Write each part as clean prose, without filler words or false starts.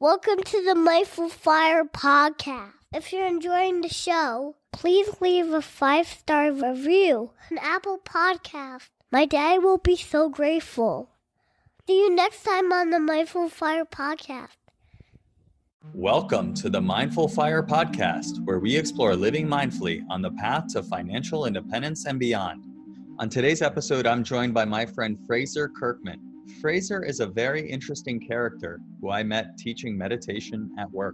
Welcome to the Mindful Fire podcast. If you're enjoying the show, please leave a 5-star review on Apple Podcast. My dad will be so grateful. See you next time on the Mindful Fire podcast. Welcome to the Mindful Fire podcast, where we explore living mindfully on the path to financial independence and beyond. On today's episode, I'm joined by my friend Frazer Kirkman. Frazer is a very interesting character who I met teaching meditation at work.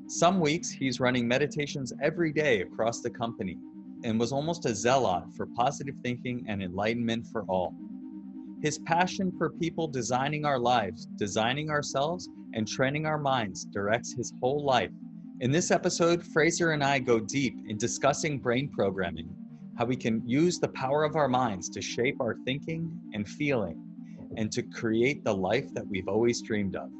Some weeks he's running meditations every day across the company and was almost a zealot for positive thinking and enlightenment for all. His passion for people designing our lives, designing ourselves, and training our minds directs his whole life. In this episode, Frazer and I go deep in discussing brain programming, how we can use the power of our minds to shape our thinking and feeling, and to create the life that we've always dreamed of.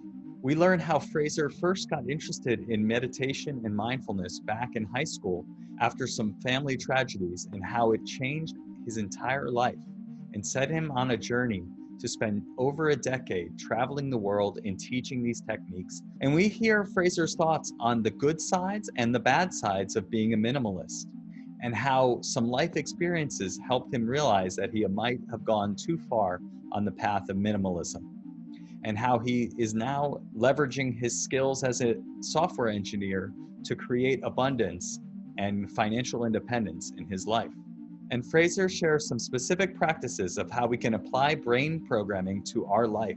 We learn how Frazer first got interested in meditation and mindfulness back in high school after some family tragedies, and how it changed his entire life and set him on a journey to spend over a decade traveling the world and teaching these techniques. And we hear Frazer's thoughts on the good sides and the bad sides of being a minimalist, and how some life experiences helped him realize that he might have gone too far on the path of minimalism, and how he is now leveraging his skills as a software engineer to create abundance and financial independence in his life. And Frazer shares some specific practices of how we can apply brain programming to our life.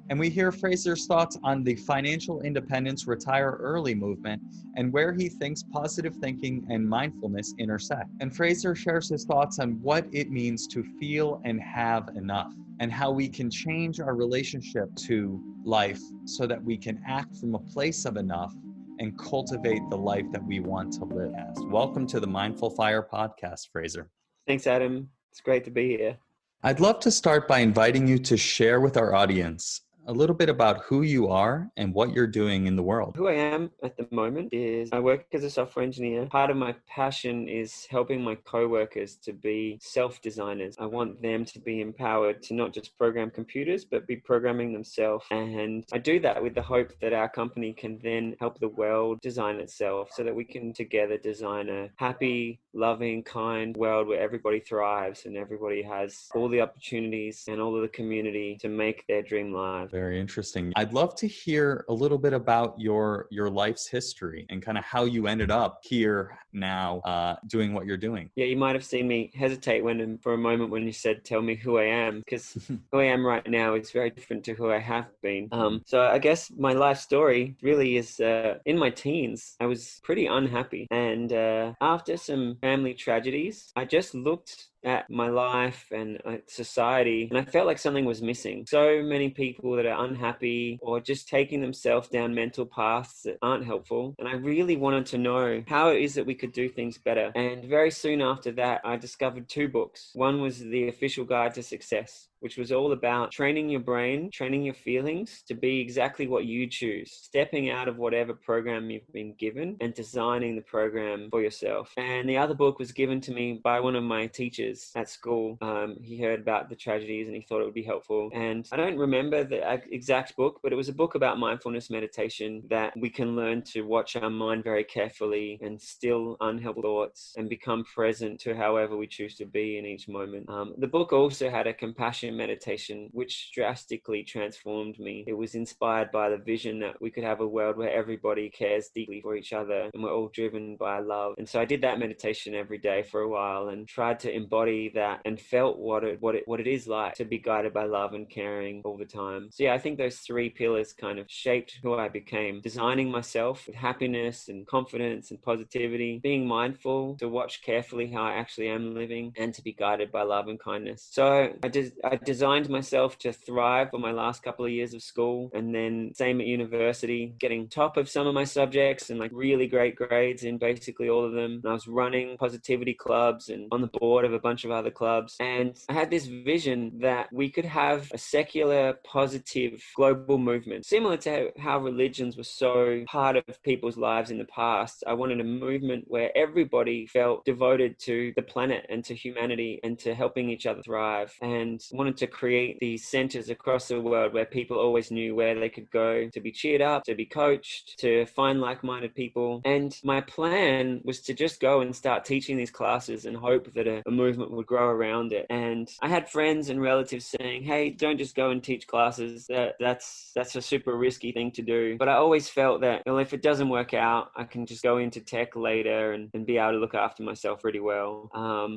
And we hear Frazer's thoughts on the financial independence retire early movement and where he thinks positive thinking and mindfulness intersect. And Frazer shares his thoughts on what it means to feel and have enough, and how we can change our relationship to life so that we can act from a place of enough and cultivate the life that we want to live. Welcome to the Mindful Fire podcast, Frazer. Thanks, Adam. It's great to be here. I'd love to start by inviting you to share with our audience a little bit about who you are and what you're doing in the world. Who I am at the moment is I work as a software engineer. Part of my passion is helping my coworkers to be self-designers. I want them to be empowered to not just program computers, but be programming themselves. And I do that with the hope that our company can then help the world design itself so that we can together design a happy, loving, kind world where everybody thrives and everybody has all the opportunities and all of the community to make their dream live. Very interesting. I'd love to hear a little bit about your life's history and kind of how you ended up here now doing what you're doing. Yeah, you might have seen me hesitate for a moment when you said, tell me who I am, because who I am right now is very different to who I have been. So I guess my life story really is in my teens. I was pretty unhappy. And after some family tragedies, I just looked at my life and society, and I felt like something was missing. So many people that are unhappy or just taking themselves down mental paths that aren't helpful. And I really wanted to know how it is that we could do things better. And very soon after that, I discovered 2 books. One was The Official Guide to Success, which was all about training your brain, training your feelings to be exactly what you choose, stepping out of whatever program you've been given and designing the program for yourself. And the other book was given to me by one of my teachers at school. He heard about the tragedies and he thought it would be helpful. And I don't remember the exact book, but it was a book about mindfulness meditation, that we can learn to watch our mind very carefully and still unhelpful thoughts and become present to however we choose to be in each moment. The book also had a compassion meditation, which drastically transformed me. It was inspired by the vision that we could have a world where everybody cares deeply for each other and we're all driven by love. And so I did that meditation every day for a while and tried to embody that and felt what it is like to be guided by love and caring all the time. So yeah, I think those 3 pillars kind of shaped who I became. Designing myself with happiness and confidence and positivity, being mindful to watch carefully how I actually am living, and to be guided by love and kindness. So I designed myself to thrive for my last couple of years of school, and then same at university, getting top of some of my subjects and like really great grades in basically all of them. And I was running positivity clubs and on the board of a bunch of other clubs. And I had this vision that we could have a secular, positive, global movement, similar to how religions were so part of people's lives in the past. I wanted a movement where everybody felt devoted to the planet and to humanity and to helping each other thrive. And one wanted to create these centers across the world where people always knew where they could go to be cheered up, to be coached, to find like-minded people. And my plan was to just go and start teaching these classes and hope that a movement would grow around it. And I had friends and relatives saying, hey, don't just go and teach classes. That's a super risky thing to do. But I always felt that, well, if it doesn't work out, I can just go into tech later and be able to look after myself pretty well,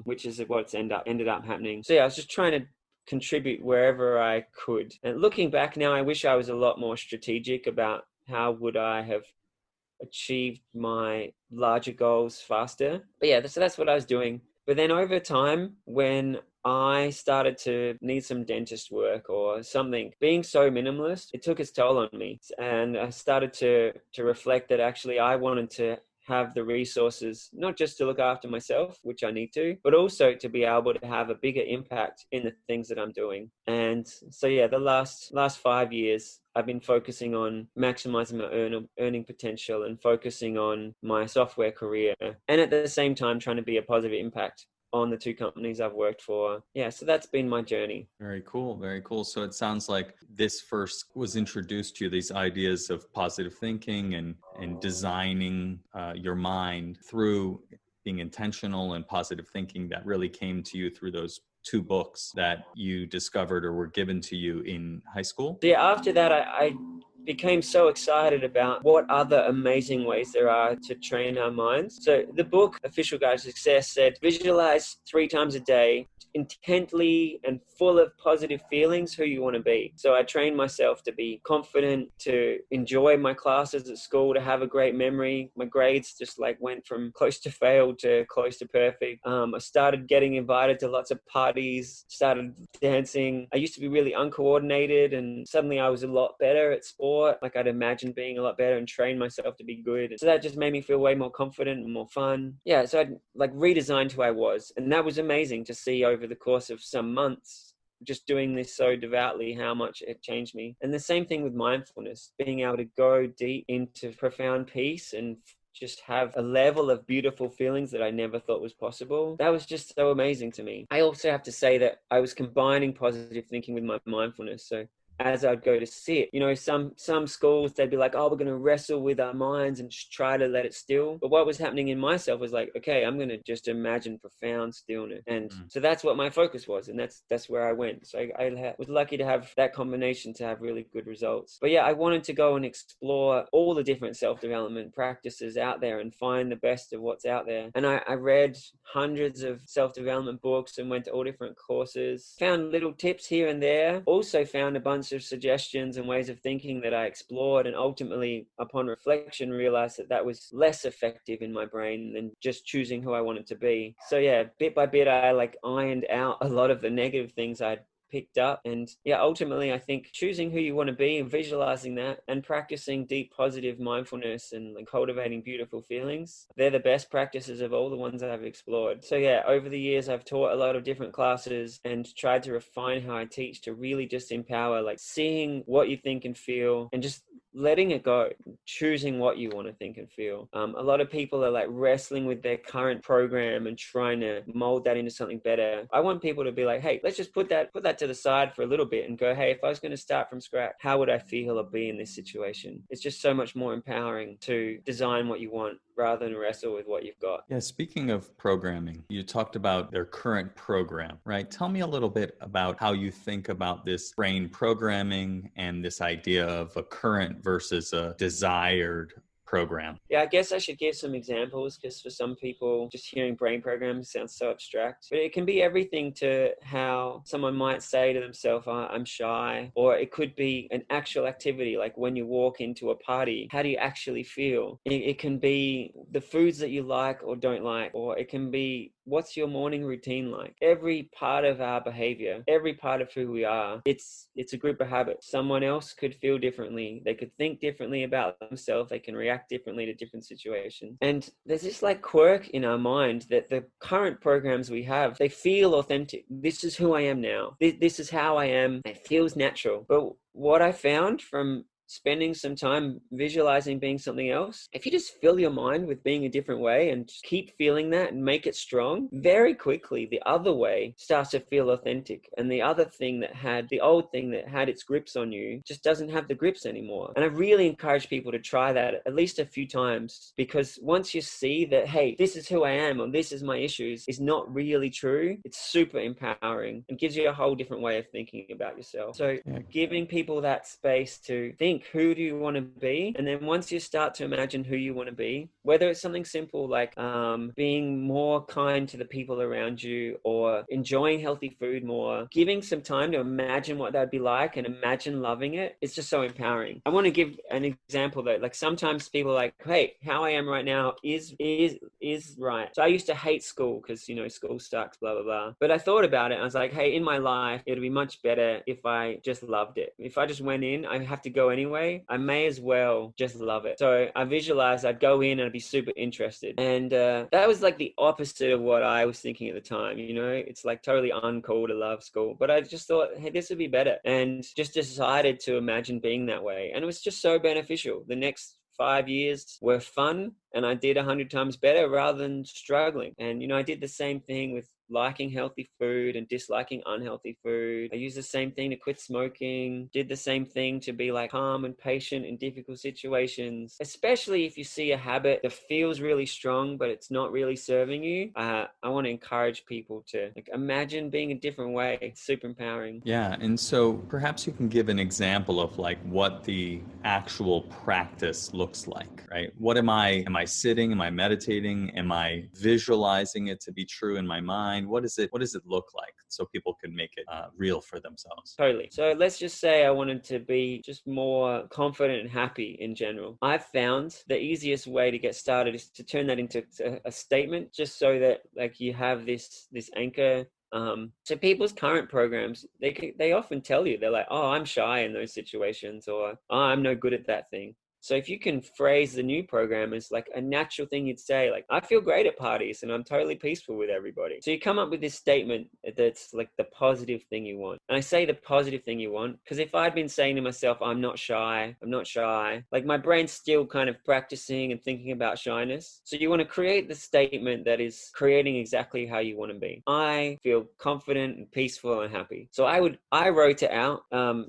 which is what's ended up happening. So yeah, I was just trying to contribute wherever I could. And looking back now, I wish I was a lot more strategic about how would I have achieved my larger goals faster. But yeah, so that's what I was doing. But then over time, when I started to need some dentist work or something, being so minimalist, it took its toll on me. And I started to reflect that actually I wanted to have the resources, not just to look after myself, which I need to, but also to be able to have a bigger impact in the things that I'm doing. And so, yeah, the last 5 years, I've been focusing on maximizing my earning potential and focusing on my software career. And at the same time, trying to be a positive impact on the 2 companies I've worked for. Yeah, so that's been my journey. Very cool. Very cool. So it sounds like this first was introduced to you, these ideas of positive thinking and designing your mind through being intentional and positive thinking that really came to you through those 2 books that you discovered or were given to you in high school? Yeah, after that, I became so excited about what other amazing ways there are to train our minds. So the book, Official Guide to Success, said, visualize 3 times a day, intently and full of positive feelings who you want to be. So I trained myself to be confident, to enjoy my classes at school, to have a great memory. My grades just went from close to fail to close to perfect. I started getting invited to lots of parties, started dancing. I used to be really uncoordinated, and suddenly I was a lot better at sport. I'd imagined being a lot better and trained myself to be good. So that just made me feel way more confident and more fun. Yeah, so I'd redesigned who I was. And that was amazing to see over the course of some months, just doing this so devoutly, how much it changed me. And the same thing with mindfulness, being able to go deep into profound peace and just have a level of beautiful feelings that I never thought was possible. That was just so amazing to me. I also have to say that I was combining positive thinking with my mindfulness. So as I'd go to sit, some schools, they'd be like, oh, we're going to wrestle with our minds and just try to let it still. But what was happening in myself was okay, I'm going to just imagine profound stillness. And so that's what my focus was. And that's where I went. So I was lucky to have that combination to have really good results. But yeah, I wanted to go and explore all the different self-development practices out there and find the best of what's out there. And I read hundreds of self-development books and went to all different courses, found little tips here and there, also found a bunch of suggestions and ways of thinking that I explored, and ultimately upon reflection realized that was less effective in my brain than just choosing who I wanted to be. So yeah, bit by bit I ironed out a lot of the negative things I'd picked up. And yeah, ultimately I think choosing who you want to be and visualizing that and practicing deep positive mindfulness and cultivating beautiful feelings, they're the best practices of all the ones I've explored. So yeah, over the years I've taught a lot of different classes and tried to refine how I teach to really just empower seeing what you think and feel and just letting it go, choosing what you want to think and feel. A lot of people are wrestling with their current program and trying to mold that into something better. I want people to be hey, let's just put that to the side for a little bit and go, hey, if I was going to start from scratch, how would I feel or be in this situation? It's just so much more empowering to design what you want rather than wrestle with what you've got. Yeah, speaking of programming, you talked about their current program, right? Tell me a little bit about how you think about this brain programming and this idea of a current versus a desired program. Yeah, I guess I should give some examples because for some people, just hearing brain programs sounds so abstract. But it can be everything to how someone might say to themselves, I'm shy. Or it could be an actual activity, like when you walk into a party, how do you actually feel? It can be the foods that you like or don't like. Or it can be, what's your morning routine like? Every part of our behavior, every part of who we are, it's a group of habits. Someone else could feel differently. They could think differently about themselves. They can react differently to different situations. And there's this quirk in our mind that the current programs we have, they feel authentic. This is who I am now. This is how I am. It feels natural. But what I found from spending some time visualizing being something else, if you just fill your mind with being a different way and just keep feeling that and make it strong, very quickly the other way starts to feel authentic. And the old thing that had its grips on you just doesn't have the grips anymore. And I really encourage people to try that at least a few times, because once you see that, hey, this is who I am, or this is my issues, is not really true, it's super empowering and gives you a whole different way of thinking about yourself. So giving people that space to think, who do you want to be? And then once you start to imagine who you want to be, whether it's something simple like being more kind to the people around you, or enjoying healthy food more, giving some time to imagine what that would be like and imagine loving it, it's just so empowering. I want to give an example though. Like sometimes people are like, hey, how I am right now is right. So I used to hate school because, you know, school sucks, blah, blah, blah. But I thought about it. I was like, hey, in my life, it would be much better if I just loved it. If I just went in, I have to go anyway. I may as well just love it. So I visualized I'd go in and I'd be super interested. And that was like the opposite of what I was thinking at the time. You know, it's like totally uncool to love school. But I just thought, hey, this would be better. And just decided to imagine being that way. And it was just so beneficial. The next 5 years were fun, and I did 100 times better rather than struggling. And, you know, I did the same thing with liking healthy food and disliking unhealthy food. I used the same thing to quit smoking, did the same thing to be like calm and patient in difficult situations, especially if you see a habit that feels really strong, but it's not really serving you. I want to encourage people to imagine being a different way. It's super empowering. Yeah. And so perhaps you can give an example of like what the actual practice looks like, right? What am I sitting? Am I meditating? Am I visualizing it to be true in my mind? What does it look like so people can make it real for themselves? Totally. So let's just say I wanted to be just more confident and happy in general. I've found the easiest way to get started is to turn that into a statement, just so that like you have this anchor. So people's current programs, they often tell you, they're like, oh, I'm shy in those situations, or oh, I'm no good at that thing. So if you can phrase the new program as like a natural thing, you'd say like, I feel great at parties and I'm totally peaceful with everybody. So you come up with this statement that's like the positive thing you want. And I say the positive thing you want because if I'd been saying to myself, I'm not shy, like my brain's still kind of practicing and thinking about shyness. So you want to create the statement that is creating exactly how you want to be. I feel confident and peaceful and happy. So I wrote it out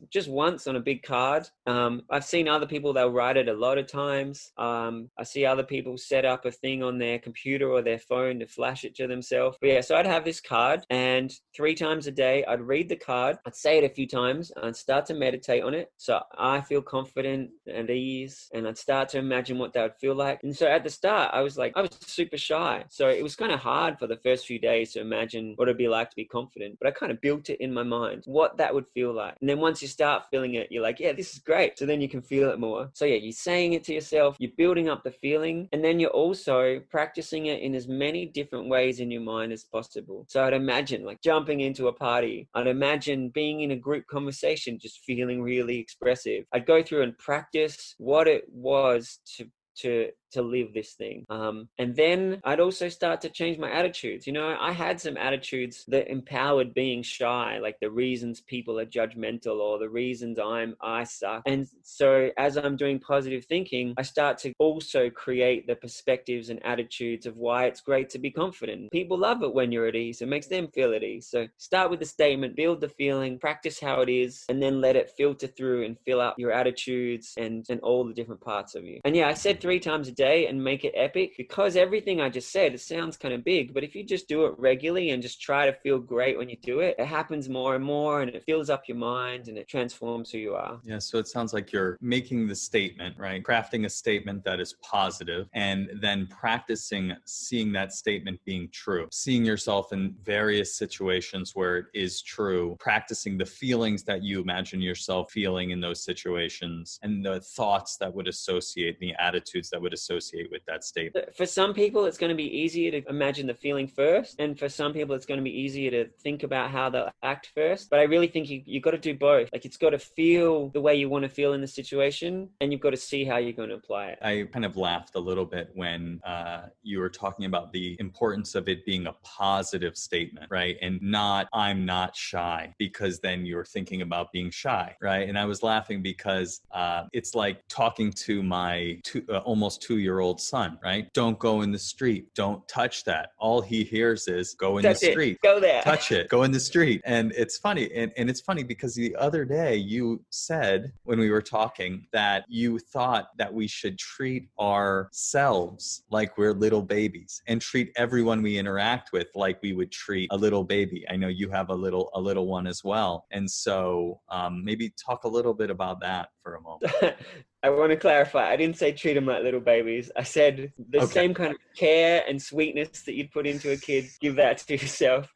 just once on a big card. I've seen other people, they'll write it a lot of times. I see other people set up a thing on their computer or their phone to flash it to themselves. But yeah, so I'd have this card, and 3 times a day I'd read the card, I'd say it a few times, and I'd start to meditate on it. So I feel confident and ease, and I'd start to imagine what that would feel like. And so at the start I was super shy, so it was kind of hard for the first few days to imagine what it'd be like to be confident, but I kind of built it in my mind what that would feel like. And then once you start feeling it, you're like, yeah, this is great. So then you can feel it more. So yeah, you're saying it to yourself, you're building up the feeling, and then you're also practicing it in as many different ways in your mind as possible. So I'd imagine like jumping into a party. I'd imagine being in a group conversation, just feeling really expressive. I'd go through and practice what it was to live this thing. And then I'd also start to change my attitudes. You know, I had some attitudes that empowered being shy, like the reasons people are judgmental or the reasons I suck. And so as I'm doing positive thinking, I start to also create the perspectives and attitudes of why it's great to be confident. People love it when you're at ease. It makes them feel at ease. So start with the statement, build the feeling, practice how it is, and then let it filter through and fill up your attitudes and all the different parts of you. And yeah, I said 3 times a day and make it epic, because everything I just said, it sounds kind of big, but if you just do it regularly and just try to feel great when you do it, it happens more and more, and it fills up your mind and it transforms who you are. Yeah, so it sounds like you're making the statement, right? Crafting a statement that is positive, and then practicing seeing that statement being true, seeing yourself in various situations where it is true, practicing the feelings that you imagine yourself feeling in those situations, and the thoughts that would associate, the attitudes that would associate associate with that statement. For some people, it's going to be easier to imagine the feeling first. And for some people, it's going to be easier to think about how they'll act first. But I really think you've got to do both. Like, it's got to feel the way you want to feel in the situation, and you've got to see how you're going to apply it. I kind of laughed a little bit when you were talking about the importance of it being a positive statement, right? And not, I'm not shy, because then you're thinking about being shy, right? And I was laughing because it's like talking to my almost 2-year-old son, right? Don't go in the street. Don't touch that. All he hears is go in the street. Go there. Touch it. Go in the street. And it's funny. And it's funny because the other day you said when we were talking that you thought that we should treat ourselves like we're little babies and treat everyone we interact with like we would treat a little baby. I know you have a little one as well. And so maybe talk a little bit about that for a moment. I want to clarify. I didn't say treat them like little babies. I said the same kind of care and sweetness that you'd put into a kid, give that to yourself.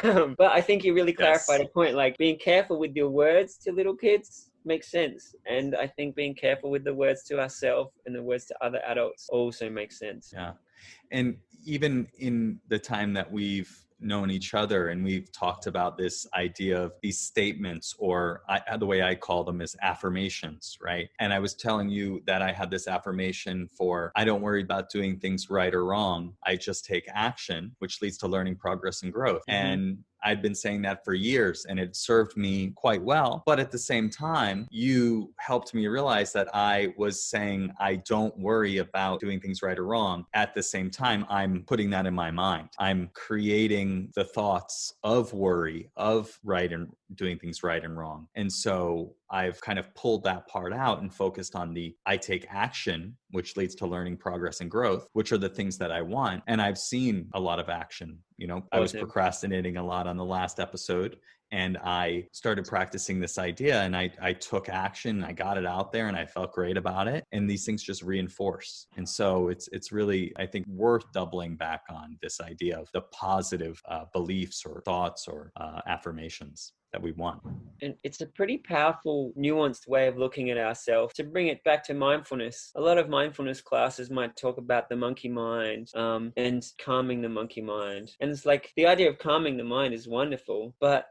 But I think you really clarified a point, like being careful with your words to little kids makes sense. And I think being careful with the words to ourselves and the words to other adults also makes sense. Yeah. And even in the time that we've known each other and we've talked about this idea of these statements, or the way I call them is affirmations, right? And I was telling you that I had this affirmation for, I don't worry about doing things right or wrong. I just take action, which leads to learning, progress, and growth. Mm-hmm. And I'd been saying that for years and it served me quite well. But at the same time, you helped me realize that I was saying, I don't worry about doing things right or wrong. At the same time, I'm putting that in my mind. I'm creating the thoughts of worry, of right and doing things right and wrong. And so I've kind of pulled that part out and focused on the I take action, which leads to learning, progress, and growth, which are the things that I want. And I've seen a lot of action. You know, I was procrastinating a lot on the last episode, and I started practicing this idea, and I took action. I got it out there and I felt great about it. And these things just reinforce. And so it's really, I think, worth doubling back on this idea of the positive beliefs or thoughts or affirmations that we want. And it's a pretty powerful, nuanced way of looking at ourselves. To bring it back to mindfulness, a lot of mindfulness classes might talk about the monkey mind and calming the monkey mind. And it's like the idea of calming the mind is wonderful, but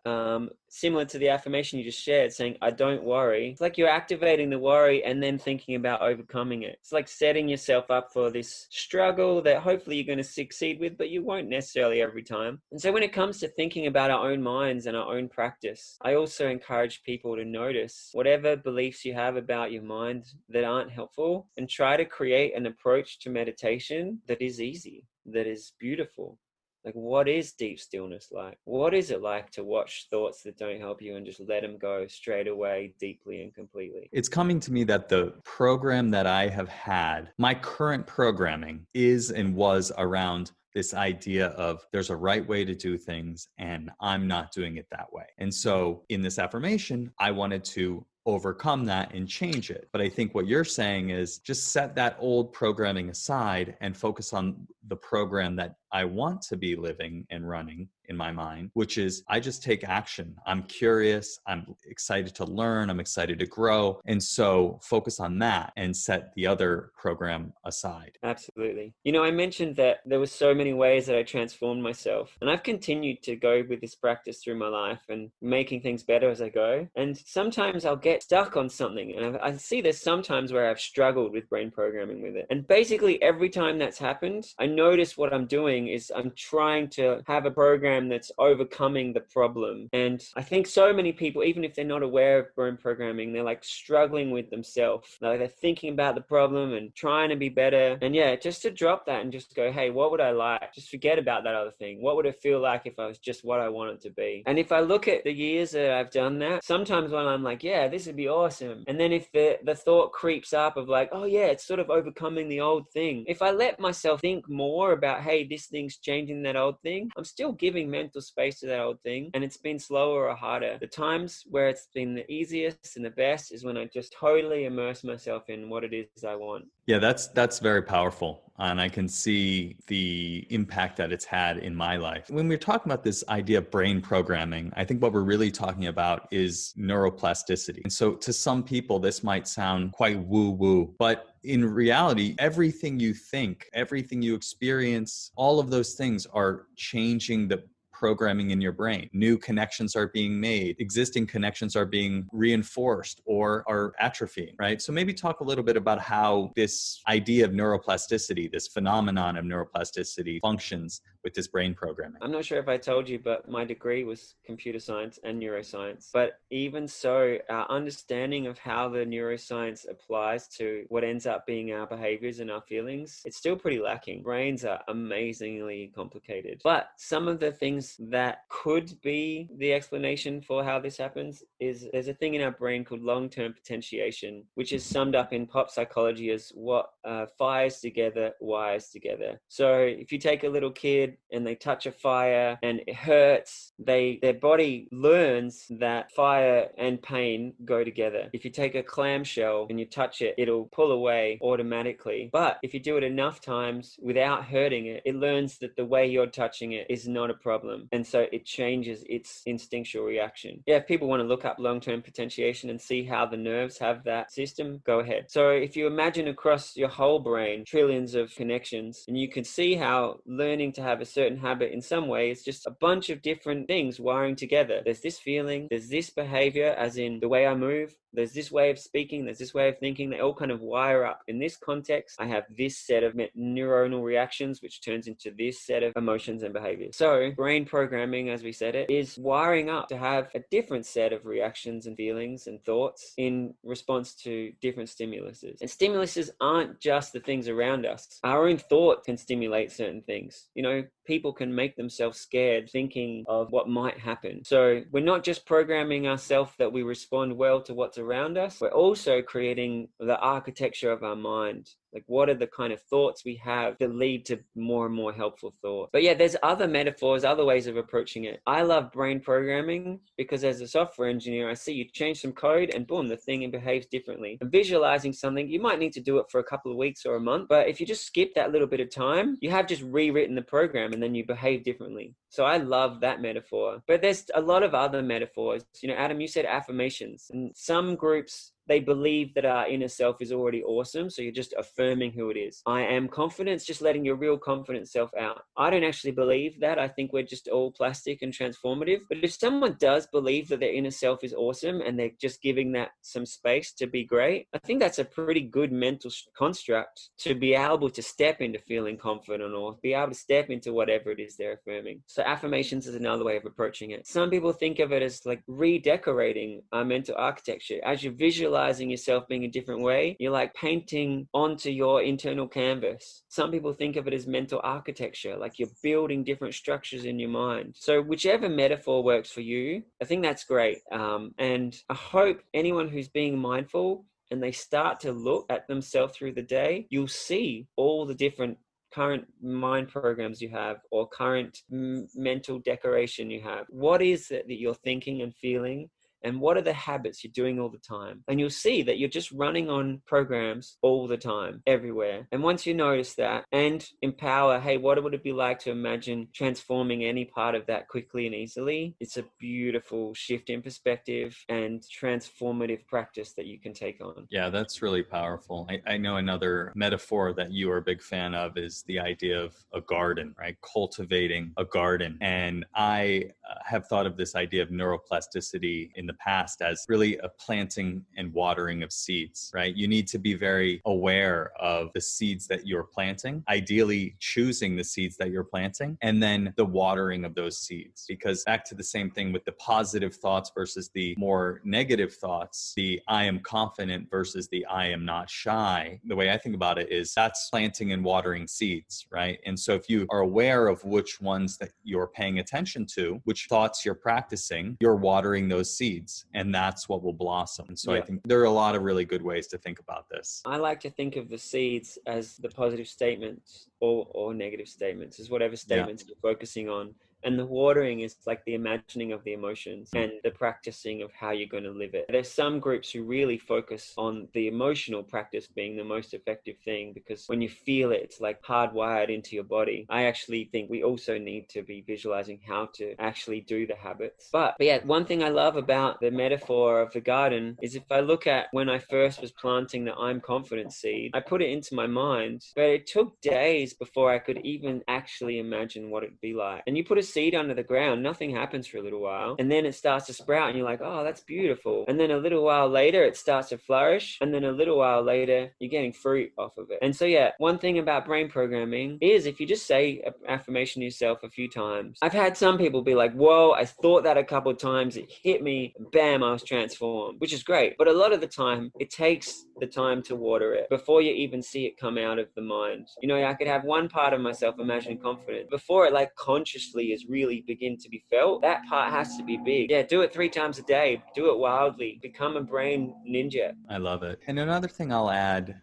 similar to the affirmation you just shared, saying, I don't worry. It's like you're activating the worry and then thinking about overcoming it. It's like setting yourself up for this struggle that hopefully you're going to succeed with, but you won't necessarily every time. And so when it comes to thinking about our own minds and our own practice, I also encourage people to notice whatever beliefs you have about your mind that aren't helpful and try to create an approach to meditation that is easy, that is beautiful. Like, what is deep stillness like? What is it like to watch thoughts that don't help you and just let them go straight away, deeply and completely? It's coming to me that the program that I have had, my current programming is and was around this idea of there's a right way to do things and I'm not doing it that way. And so in this affirmation, I wanted to overcome that and change it. But I think what you're saying is just set that old programming aside and focus on the program that I want to be living and running in my mind, which is I just take action. I'm curious. I'm excited to learn. I'm excited to grow. And so focus on that and set the other program aside. Absolutely. You know, I mentioned that there were so many ways that I transformed myself, and I've continued to go with this practice through my life and making things better as I go. And sometimes I'll get stuck on something, and I see there's sometimes where I've struggled with brain programming with it. And basically every time that's happened, I notice what I'm doing is I'm trying to have a program that's overcoming the problem. And I think so many people, even if they're not aware of brain programming, they're like struggling with themselves. Like they're thinking about the problem and trying to be better. And yeah, just to drop that and just go, hey, what would I like? Just forget about that other thing. What would it feel like if I was just what I wanted to be? And if I look at the years that I've done that, sometimes when I'm like, yeah, this would be awesome. And then if the thought creeps up of like, oh yeah, it's sort of overcoming the old thing. If I let myself think more about, hey, this thing's changing that old thing, I'm still giving mental space to that old thing, and it's been slower or harder. The times where it's been the easiest and the best is when I just totally immerse myself in what it is I want. Yeah, that's very powerful. and I can see the impact that it's had in my life. When we're talking about this idea of brain programming, I think what we're really talking about is neuroplasticity. And so to some people, this might sound quite woo-woo, but in reality, everything you think, everything you experience, all of those things are changing the programming in your brain. New connections are being made, existing connections are being reinforced or are atrophying, right? So maybe talk a little bit about how this idea of neuroplasticity, this phenomenon of neuroplasticity functions with this brain programming. I'm not sure if I told you, but my degree was computer science and neuroscience. But even so, our understanding of how the neuroscience applies to what ends up being our behaviors and our feelings, it's still pretty lacking. Brains are amazingly complicated. But some of the things that could be the explanation for how this happens is there's a thing in our brain called long-term potentiation, which is summed up in pop psychology as what fires together, wires together. So if you take a little kid and they touch a fire and it hurts, their body learns that fire and pain go together. If you take a clamshell and you touch it, it'll pull away automatically. But if you do it enough times without hurting it, it learns that the way you're touching it is not a problem. And so it changes its instinctual reaction. Yeah, if people want to look up long-term potentiation and see how the nerves have that system, go ahead. So if you imagine across your whole brain, trillions of connections, and you can see how learning to have a certain habit in some way is just a bunch of different things wiring together. There's this feeling, there's this behavior, as in the way I move, there's this way of speaking, there's this way of thinking. They all kind of wire up. In this context, I have this set of neuronal reactions, which turns into this set of emotions and behaviors. So brain programming, as we said it, is wiring up to have a different set of reactions and feelings and thoughts in response to different stimuluses. And stimuluses aren't just the things around us. Our own thought can stimulate certain things. You know, people can make themselves scared thinking of what might happen. So we're not just programming ourselves that we respond well to what's around us, we're also creating the architecture of our mind. Like, what are the kind of thoughts we have that lead to more and more helpful thoughts? But yeah, there's other metaphors, other ways of approaching it. I love brain programming because as a software engineer, I see you change some code and boom, the thing behaves differently. And visualizing something, you might need to do it for a couple of weeks or a month, but if you just skip that little bit of time, you have just rewritten the program and then you behave differently. So I love that metaphor. But there's a lot of other metaphors. You know, Adam, you said affirmations, and some groups, they believe that our inner self is already awesome. So you're just affirming who it is. I am confident. It's just letting your real confident self out. I don't actually believe that. I think we're just all plastic and transformative. But if someone does believe that their inner self is awesome and they're just giving that some space to be great, I think that's a pretty good mental construct to be able to step into feeling confident or be able to step into whatever it is they're affirming. So affirmations is another way of approaching it. Some people think of it as like redecorating our mental architecture. As you visualizing yourself being a different way, you're like painting onto your internal canvas. Some people think of it as mental architecture, like you're building different structures in your mind. So whichever metaphor works for you, I think that's great. And I hope anyone who's being mindful and they start to look at themselves through the day, you'll see all the different current mind programs you have or current mental decoration you have. What is it that you're thinking and feeling? And what are the habits you're doing all the time? And you'll see that you're just running on programs all the time, everywhere. And once you notice that and empower, hey, what would it be like to imagine transforming any part of that quickly and easily? It's a beautiful shift in perspective and transformative practice that you can take on. Yeah, that's really powerful. I know another metaphor that you are a big fan of is the idea of a garden, right? Cultivating a garden. And I have thought of this idea of neuroplasticity in the past as really a planting and watering of seeds, right? You need to be very aware of the seeds that you're planting, ideally choosing the seeds that you're planting, and then the watering of those seeds. Because back to the same thing with the positive thoughts versus the more negative thoughts, the I am confident versus the I am not shy. The way I think about it is that's planting and watering seeds, right? And so if you are aware of which ones that you're paying attention to, which thoughts you're practicing, you're watering those seeds. And that's what will blossom. And so I think there are a lot of really good ways to think about this. I like to think of the seeds as the positive statements or negative statements, as whatever statements you're focusing on. And the watering is like the imagining of the emotions and the practicing of how you're going to live it. There's some groups who really focus on the emotional practice being the most effective thing, because when you feel it, it's like hardwired into your body. I actually think we also need to be visualizing how to actually do the habits. But yeah, one thing I love about the metaphor of the garden is, if I look at when I first was planting the I'm confident seed, I put it into my mind, but it took days before I could even actually imagine what it'd be like. And you put a seed under the ground, nothing happens for a little while, and then it starts to sprout and you're like, oh, that's beautiful. And then a little while later it starts to flourish, and then a little while later you're getting fruit off of it. And so yeah, one thing about brain programming is, if you just say an affirmation to yourself a few times. I've had some people be like, whoa, I thought that a couple of times, it hit me, bam, I was transformed, which is great. But a lot of the time it takes the time to water it before you even see it come out of the mind. You know, I could have one part of myself imagining confident before it like consciously is really begin to be felt. That part has to be big. Yeah, do it 3 times a day, do it wildly, become a brain ninja. I love it. And another thing I'll add,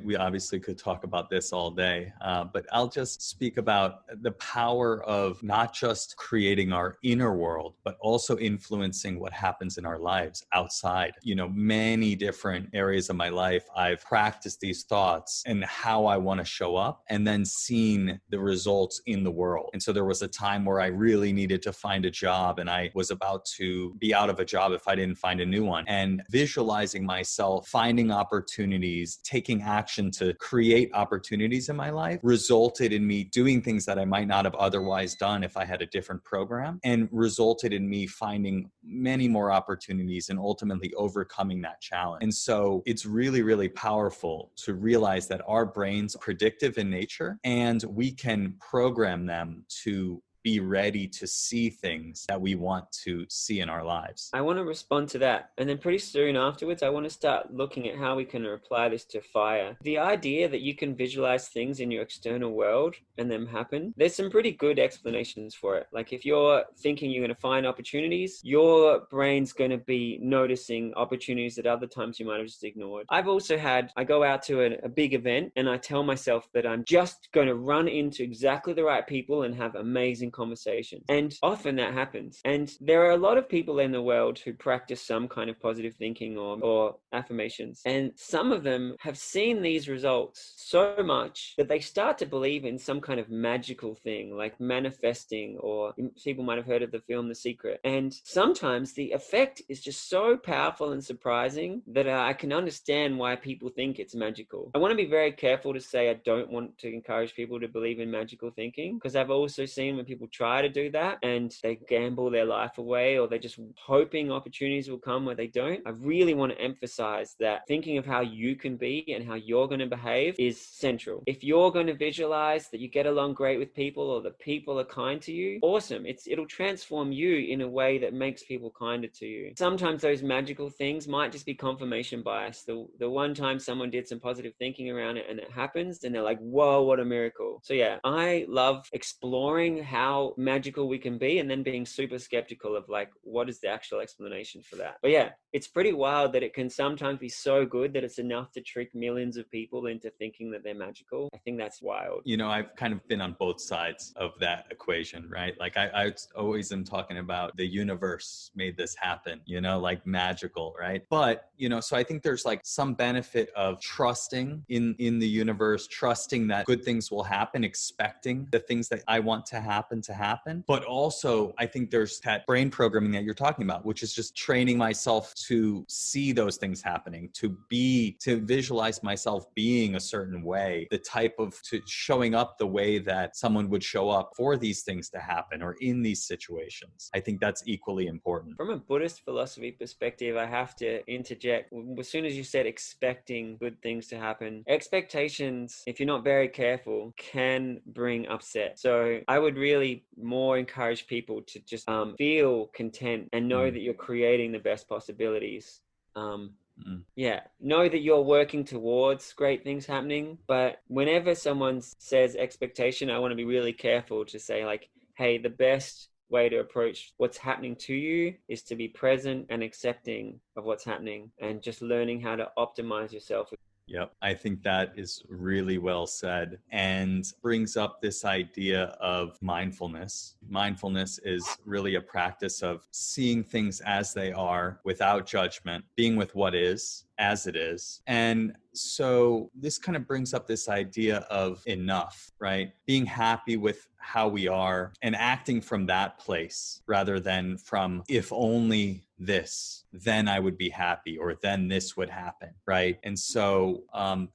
we obviously could talk about this all day, but I'll just speak about the power of not just creating our inner world, but also influencing what happens in our lives outside. Many different areas of my life, I've practiced these thoughts and how I want to show up, and then seen the results in the world. And so there was a time where I really needed to find a job, and I was about to be out of a job if I didn't find a new one. And visualizing myself finding opportunities, taking action to create opportunities in my life, resulted in me doing things that I might not have otherwise done if I had a different program, and resulted in me finding many more opportunities and ultimately overcoming that challenge. And so it's really, really powerful to realize that our brains are predictive in nature, and we can program them to be ready to see things that we want to see in our lives. I want to respond to that. And then pretty soon afterwards, I want to start looking at how we can apply this to fire. The idea that you can visualize things in your external world and them happen, there's some pretty good explanations for it. Like if you're thinking you're going to find opportunities, your brain's going to be noticing opportunities that other times you might have just ignored. I go out to a big event and I tell myself that I'm just going to run into exactly the right people and have amazing conversations. And often that happens. And there are a lot of people in the world who practice some kind of positive thinking or affirmations. And some of them have seen these results so much that they start to believe in some kind of magical thing like manifesting, or people might have heard of the film The Secret. And sometimes the effect is just so powerful and surprising that I can understand why people think it's magical. I want to be very careful to say I don't want to encourage people to believe in magical thinking, because I've also seen when people try to do that and they gamble their life away, or they're just hoping opportunities will come where they don't. I really want to emphasize that thinking of how you can be and how you're going to behave is central. If you're going to visualize that you get along great with people, or that people are kind to you, awesome. It'll transform you in a way that makes people kinder to you. Sometimes those magical things might just be confirmation bias. The one time someone did some positive thinking around it and it happens, and they're like, whoa, what a miracle. So yeah, I love exploring how magical we can be, and then being super skeptical of like, what is the actual explanation for that? But yeah, it's pretty wild that it can sometimes be so good that it's enough to trick millions of people into thinking that they're magical. I think that's wild. I've kind of been on both sides of that equation, right? Like I always am talking about the universe made this happen, like magical, right? But, so I think there's like some benefit of trusting in the universe, trusting that good things will happen, expecting the things that I want to happen. But also I think there's that brain programming that you're talking about, which is just training myself to see those things happening, to visualize myself being a certain way, to showing up the way that someone would show up for these things to happen or in these situations. I think that's equally important. From a Buddhist philosophy perspective, I have to interject. As soon as you said expecting good things to happen, expectations, if you're not very careful, can bring upset. So I would really more encourage people to just feel content and know that you're creating the best possibilities. Yeah, know that you're working towards great things happening. But whenever someone says expectation, I want to be really careful to say like, hey, the best way to approach what's happening to you is to be present and accepting of what's happening, and just learning how to optimize yourself Yep. I think that is really well said and brings up this idea of mindfulness. Mindfulness is really a practice of seeing things as they are without judgment, being with what is as it is. And so this kind of brings up this idea of enough, right? Being happy with how we are and acting from that place rather than from if only this, then I would be happy, or then this would happen, right? And so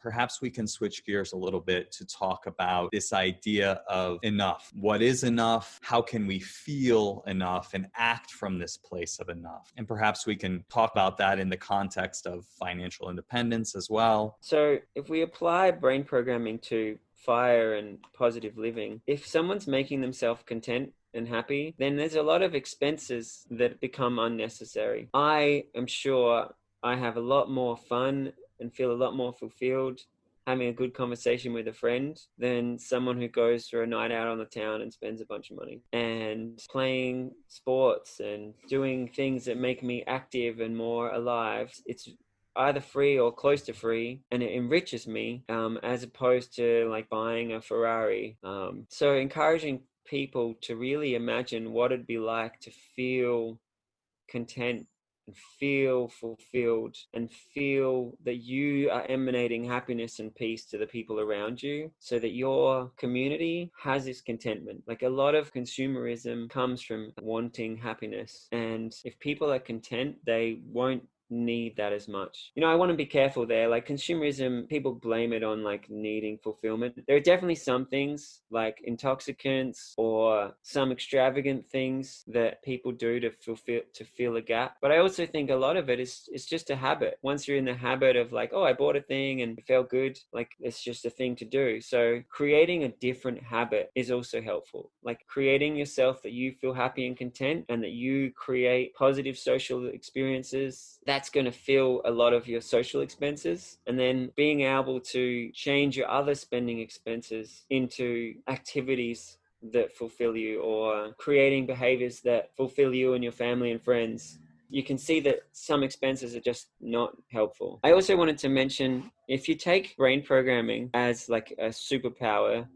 perhaps we can switch gears a little bit to talk about this idea of enough. What is enough? How can we feel enough and act from this place of enough? And perhaps we can talk about that in the context of financial independence as well. So if we apply brain programming to FIRE and positive living, if someone's making themselves content and happy, then there's a lot of expenses that become unnecessary. I am sure I have a lot more fun and feel a lot more fulfilled having a good conversation with a friend than someone who goes for a night out on the town and spends a bunch of money. And playing sports and doing things that make me active and more alive, it's either free or close to free, and it enriches me, as opposed to like buying a Ferrari. So encouraging people to really imagine what it'd be like to feel content and feel fulfilled and feel that you are emanating happiness and peace to the people around you, so that your community has this contentment. Like, a lot of consumerism comes from wanting happiness, and if people are content, they won't need that as much. I want to be careful there. Like, consumerism, people blame it on like needing fulfillment. There are definitely some things like intoxicants or some extravagant things that people do to fill a gap, but I also think a lot of it is just a habit. Once you're in the habit of like, oh, I bought a thing and it felt good, like it's just a thing to do. So creating a different habit is also helpful. Like creating yourself that you feel happy and content, and that you create positive social experiences, that's going to fill a lot of your social expenses. And then being able to change your other spending expenses into activities that fulfill you, or creating behaviors that fulfill you and your family and friends. You can see that some expenses are just not helpful. I also wanted to mention, if you take brain programming as like a superpower,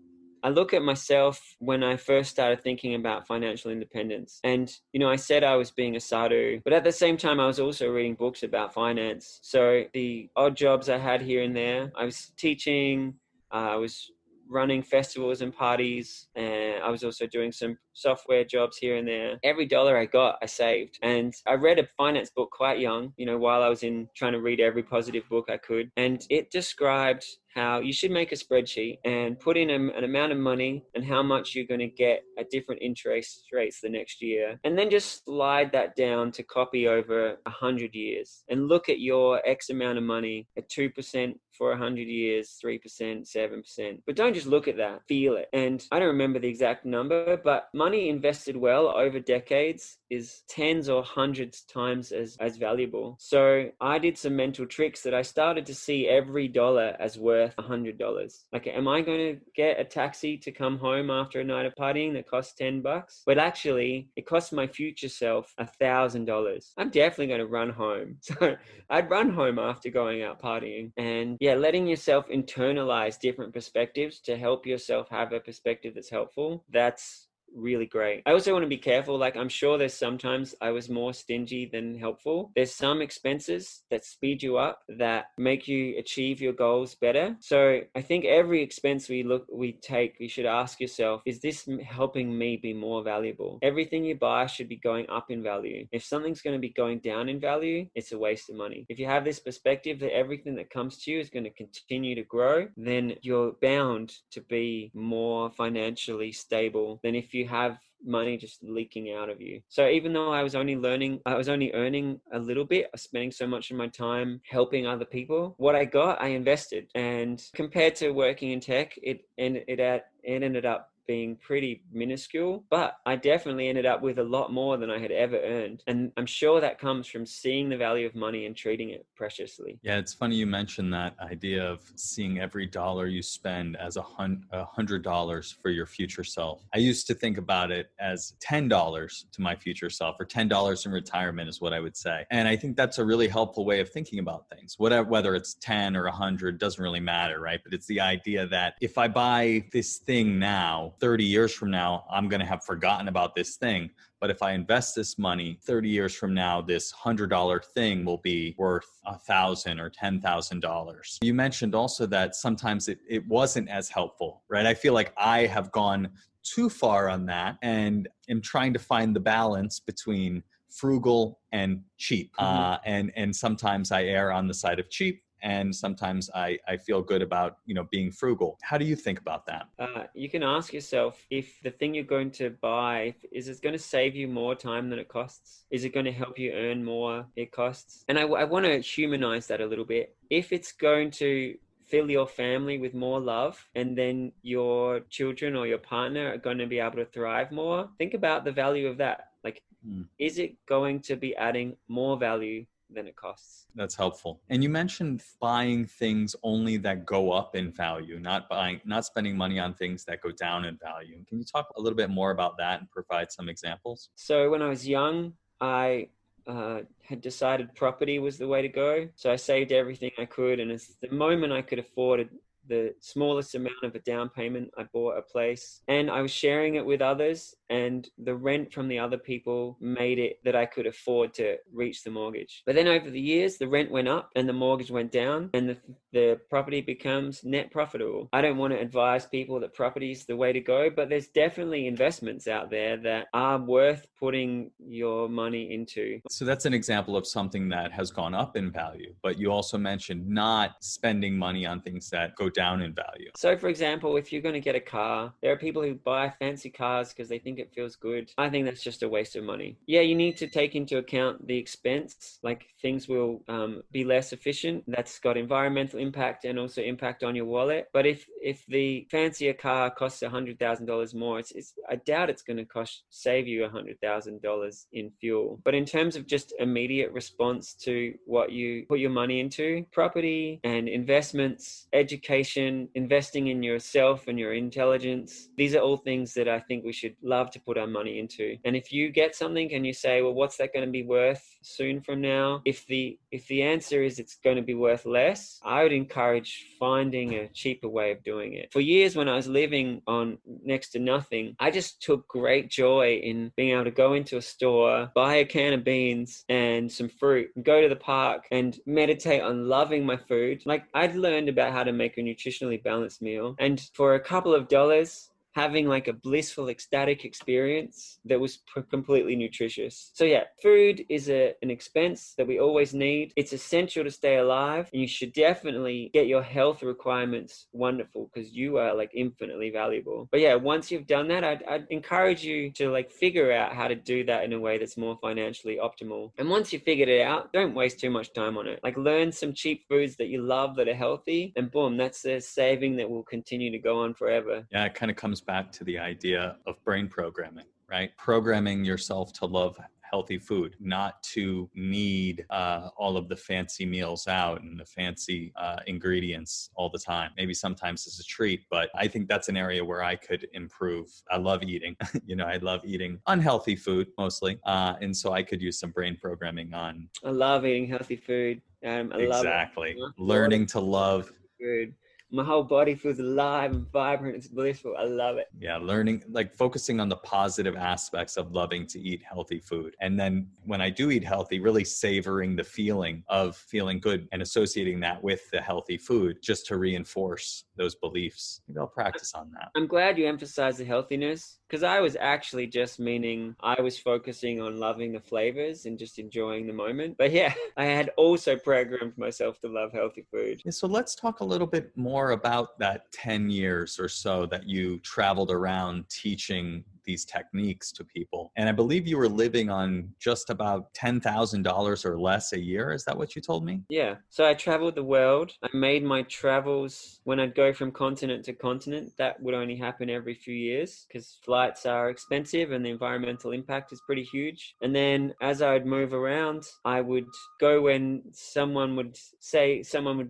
I look at myself when I first started thinking about financial independence. And, I said I was being a sadhu, but at the same time, I was also reading books about finance. So the odd jobs I had here and there, I was teaching, I was running festivals and parties, and I was also doing some software jobs here and there. Every dollar I got, I saved. And I read a finance book quite young, while I was trying to read every positive book I could. And it described how you should make a spreadsheet and put in an amount of money and how much you're going to get at different interest rates the next year. And then just slide that down to copy over 100 years and look at your X amount of money at 2% for 100 years, 3%, 7%. But don't just look at that, feel it. And I don't remember the exact number, but money invested well over decades is tens or hundreds times as valuable. So I did some mental tricks that I started to see every dollar as worth $100. Like, am I going to get a taxi to come home after a night of partying that costs $10? But actually, it costs my future self $1,000. I'm definitely going to run home. So I'd run home after going out partying. And yeah, letting yourself internalize different perspectives to help yourself have a perspective that's helpful, that's really great. I also want to be careful. Like, I'm sure there's sometimes I was more stingy than helpful. There's some expenses that speed you up, that make you achieve your goals better. So I think every expense we take, you should ask yourself, is this helping me be more valuable? Everything you buy should be going up in value. If something's going to be going down in value, it's a waste of money. If you have this perspective that everything that comes to you is going to continue to grow, then you're bound to be more financially stable than if you have money just leaking out of you. So even though I was only earning a little bit, I was spending so much of my time helping other people, what I got, I invested. And compared to working in tech, it ended up being pretty minuscule, but I definitely ended up with a lot more than I had ever earned. And I'm sure that comes from seeing the value of money and treating it preciously. Yeah, it's funny you mentioned that idea of seeing every dollar you spend as $100 for your future self. I used to think about it as $10 to my future self, or $10 in retirement is what I would say. And I think that's a really helpful way of thinking about things. Whether it's 10 or 100 doesn't really matter, right? But it's the idea that if I buy this thing now, 30 years from now, I'm going to have forgotten about this thing. But if I invest this money 30 years from now, this $100 thing will be worth $1,000 or $10,000. You mentioned also that sometimes it wasn't as helpful, right? I feel like I have gone too far on that and am trying to find the balance between frugal and cheap. And sometimes I err on the side of cheap. And sometimes I feel good about, being frugal. How do you think about that? You can ask yourself if the thing you're going to buy, is it going to save you more time than it costs? Is it going to help you earn more it costs? And I want to humanize that a little bit. If it's going to fill your family with more love, and then your children or your partner are going to be able to thrive more, think about the value of that. Like, is it going to be adding more value than it costs? That's helpful. And you mentioned buying things only that go up in value, not spending money on things that go down in value. Can you talk a little bit more about that and provide some examples? So when I was young, I had decided property was the way to go. So I saved everything I could. And it's the moment I could afford the smallest amount of a down payment, I bought a place, and I was sharing it with others, and the rent from the other people made it that I could afford to reach the mortgage. But then over the years, the rent went up and the mortgage went down, and the property becomes net profitable. I don't want to advise people that property is the way to go, but there's definitely investments out there that are worth putting your money into. So that's an example of something that has gone up in value, but you also mentioned not spending money on things that go down in value. So for example, if you're going to get a car, there are people who buy fancy cars because they think it feels good. I think that's just a waste of money. Yeah, you need to take into account the expense, like things will be less efficient. That's got environmental impact and also impact on your wallet. But if the fancier car costs $100,000 more, I doubt it's going to save you $100,000 in fuel. But in terms of just immediate response to what you put your money into, property and investments, education, investing in yourself and your intelligence, these are all things that I think we should love to put our money into. And if you get something and you say, well, what's that going to be worth soon from now? If the answer is it's going to be worth less, I would encourage finding a cheaper way of doing it. For years when I was living on next to nothing, I just took great joy in being able to go into a store, buy a can of beans and some fruit, and go to the park and meditate on loving my food. Like, I'd learned about how to make a nutritionally balanced meal, and for a couple of dollars, having like a blissful, ecstatic experience that was completely nutritious. So yeah, food is an expense that we always need. It's essential to stay alive, and you should definitely get your health requirements wonderful, because you are like infinitely valuable. But yeah, once you've done that, I'd encourage you to like figure out how to do that in a way that's more financially optimal. And once you figured it out, don't waste too much time on it. Like, learn some cheap foods that you love that are healthy, and boom, that's a saving that will continue to go on forever. Yeah, it kind of comes back to the idea of brain programming, right? Programming yourself to love healthy food, not to need all of the fancy meals out and the fancy ingredients all the time. Maybe sometimes it's a treat, but I think that's an area where I could improve. I love eating. I love eating unhealthy food mostly. And so I could use some brain programming on. I love eating healthy food. Exactly. Learning to love food. My whole body feels alive and vibrant. It's blissful. I love it. Yeah, learning, like focusing on the positive aspects of loving to eat healthy food. And then when I do eat healthy, really savoring the feeling of feeling good and associating that with the healthy food, just to reinforce those beliefs. Maybe I'll practice on that. I'm glad you emphasize the healthiness, because I was actually just meaning I was focusing on loving the flavors and just enjoying the moment. But yeah, I had also programmed myself to love healthy food. Yeah, so let's talk a little bit more about that 10 years or so that you traveled around teaching these techniques to people. And I believe you were living on just about $10,000 or less a year. Is that what you told me? Yeah. So I traveled the world. I made my travels when I'd go from continent to continent. That would only happen every few years because flights are expensive and the environmental impact is pretty huge. And then as I'd move around, I would go when someone would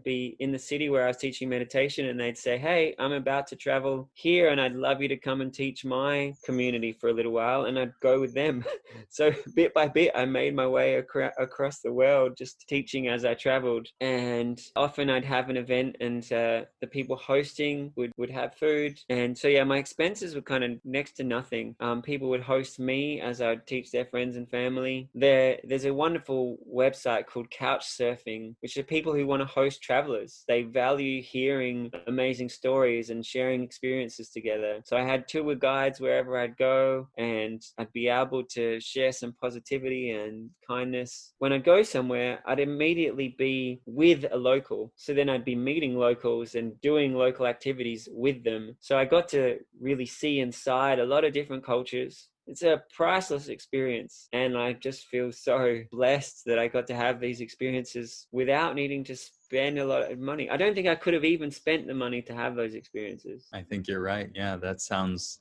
be in the city where I was teaching meditation, and they'd say, hey, I'm about to travel here and I'd love you to come and teach my community for a little while. And I'd go with them. So bit by bit, I made my way across the world, just teaching as I traveled. And often I'd have an event and the people hosting would have food. And so, yeah, my expenses were kind of next to nothing. People would host me as I'd teach their friends and family. There's a wonderful website called Couchsurfing, which are people who want to host travelers. They value hearing amazing stories and sharing experiences together. So I had tour guides wherever I'd go, and I'd be able to share some positivity and kindness. When I'd go somewhere, I'd immediately be with a local. So then I'd be meeting locals and doing local activities with them. So I got to really see inside a lot of different cultures. It's a priceless experience, and I just feel so blessed that I got to have these experiences without needing to spend a lot of money. I don't think I could have even spent the money to have those experiences. I think you're right. Yeah, that sounds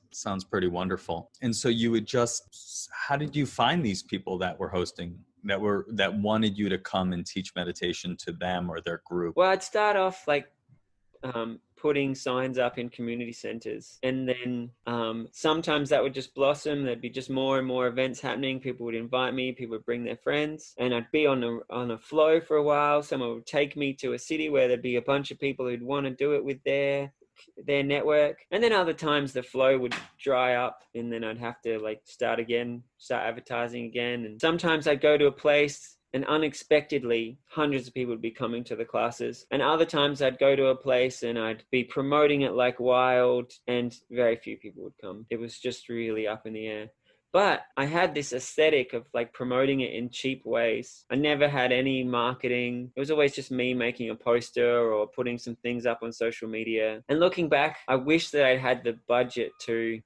pretty wonderful. And so how did you find these people that were hosting, that wanted you to come and teach meditation to them or their group? Well, I'd start off like putting signs up in community centers, and then sometimes that would just blossom. There'd be just more and more events happening. People would invite me, people would bring their friends, and I'd be on a flow for a while. Someone would take me to a city where there'd be a bunch of people who'd want to do it with their network. And then other times the flow would dry up, and then I'd have to start advertising again. And sometimes I'd go to a place and unexpectedly hundreds of people would be coming to the classes, and other times I'd go to a place and I'd be promoting it like wild and very few people would come. It was just really up in the air. But I had this aesthetic of promoting it in cheap ways. I never had any marketing. It was always just me making a poster or putting some things up on social media. And looking back, I wish that I had the budget to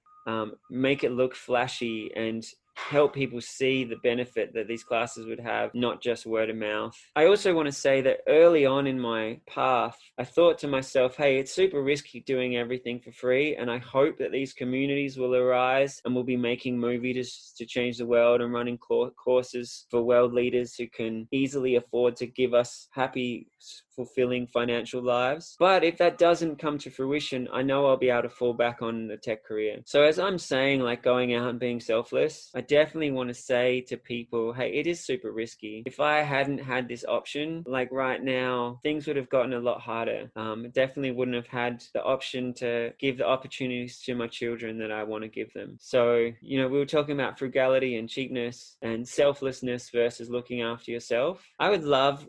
make it look flashy and help people see the benefit that these classes would have, not just word of mouth. I also want to say that early on in my path, I thought to myself, hey, it's super risky doing everything for free, and I hope that these communities will arise and we'll be making movies to change the world and running courses for world leaders who can easily afford to give us happy, fulfilling financial lives. But if that doesn't come to fruition, I know I'll be able to fall back on the tech career. So as I'm saying, going out and being selfless, I definitely want to say to people, hey, it is super risky. If I hadn't had this option, right now, things would have gotten a lot harder. Definitely wouldn't have had the option to give the opportunities to my children that I want to give them. So, we were talking about frugality and cheapness and selflessness versus looking after yourself. I would love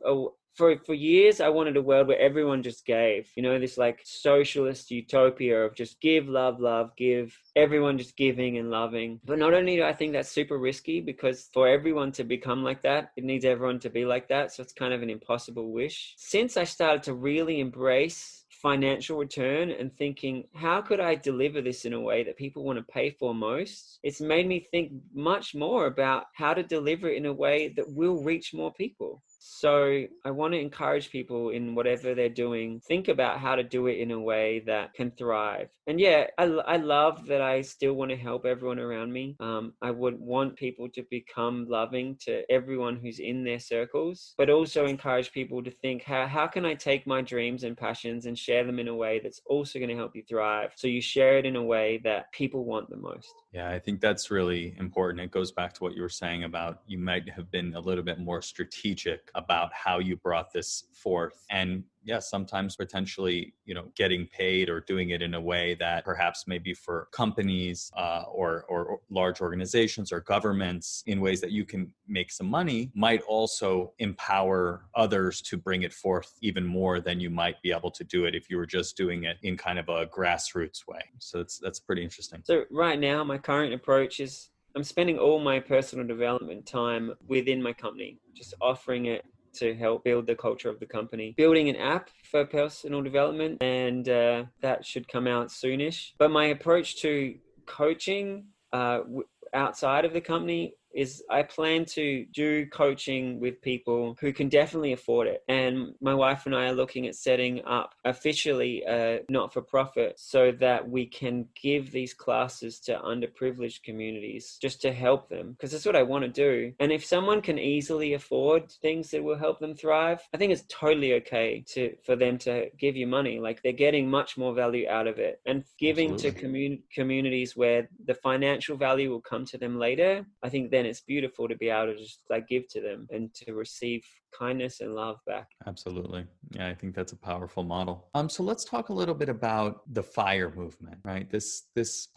for years, I wanted a world where everyone just gave, this socialist utopia of just give, love, give, everyone just giving and loving. But not only do I think that's super risky, because for everyone to become like that, it needs everyone to be like that. So it's kind of an impossible wish. Since I started to really embrace financial return and thinking, how could I deliver this in a way that people want to pay for most? It's made me think much more about how to deliver it in a way that will reach more people. So I want to encourage people in whatever they're doing, think about how to do it in a way that can thrive. And yeah, I love that I still want to help everyone around me. I would want people to become loving to everyone who's in their circles, but also encourage people to think, how can I take my dreams and passions and share them in a way that's also going to help you thrive? So you share it in a way that people want the most. Yeah, I think that's really important. It goes back to what you were saying about you might have been a little bit more strategic about how you brought this forth. And yes, sometimes potentially, getting paid or doing it in a way that perhaps maybe for companies or large organizations or governments in ways that you can make some money might also empower others to bring it forth even more than you might be able to do it if you were just doing it in kind of a grassroots way. So that's pretty interesting. So right now, my current approach is I'm spending all my personal development time within my company, just offering it to help build the culture of the company. Building an app for personal development, and that should come out soonish. But my approach to coaching, outside of the company is I plan to do coaching with people who can definitely afford it. And my wife and I are looking at setting up officially a not-for-profit so that we can give these classes to underprivileged communities just to help them, because that's what I want to do. And if someone can easily afford things that will help them thrive, I think it's totally okay for them to give you money. Like, they're getting much more value out of it. And giving Absolutely. to communities where the financial value will come to them later, I think then it's beautiful to be able to just like give to them and to receive kindness and love back. Absolutely. Yeah, I think that's a powerful model. So let's talk a little bit about the FIRE movement, right? This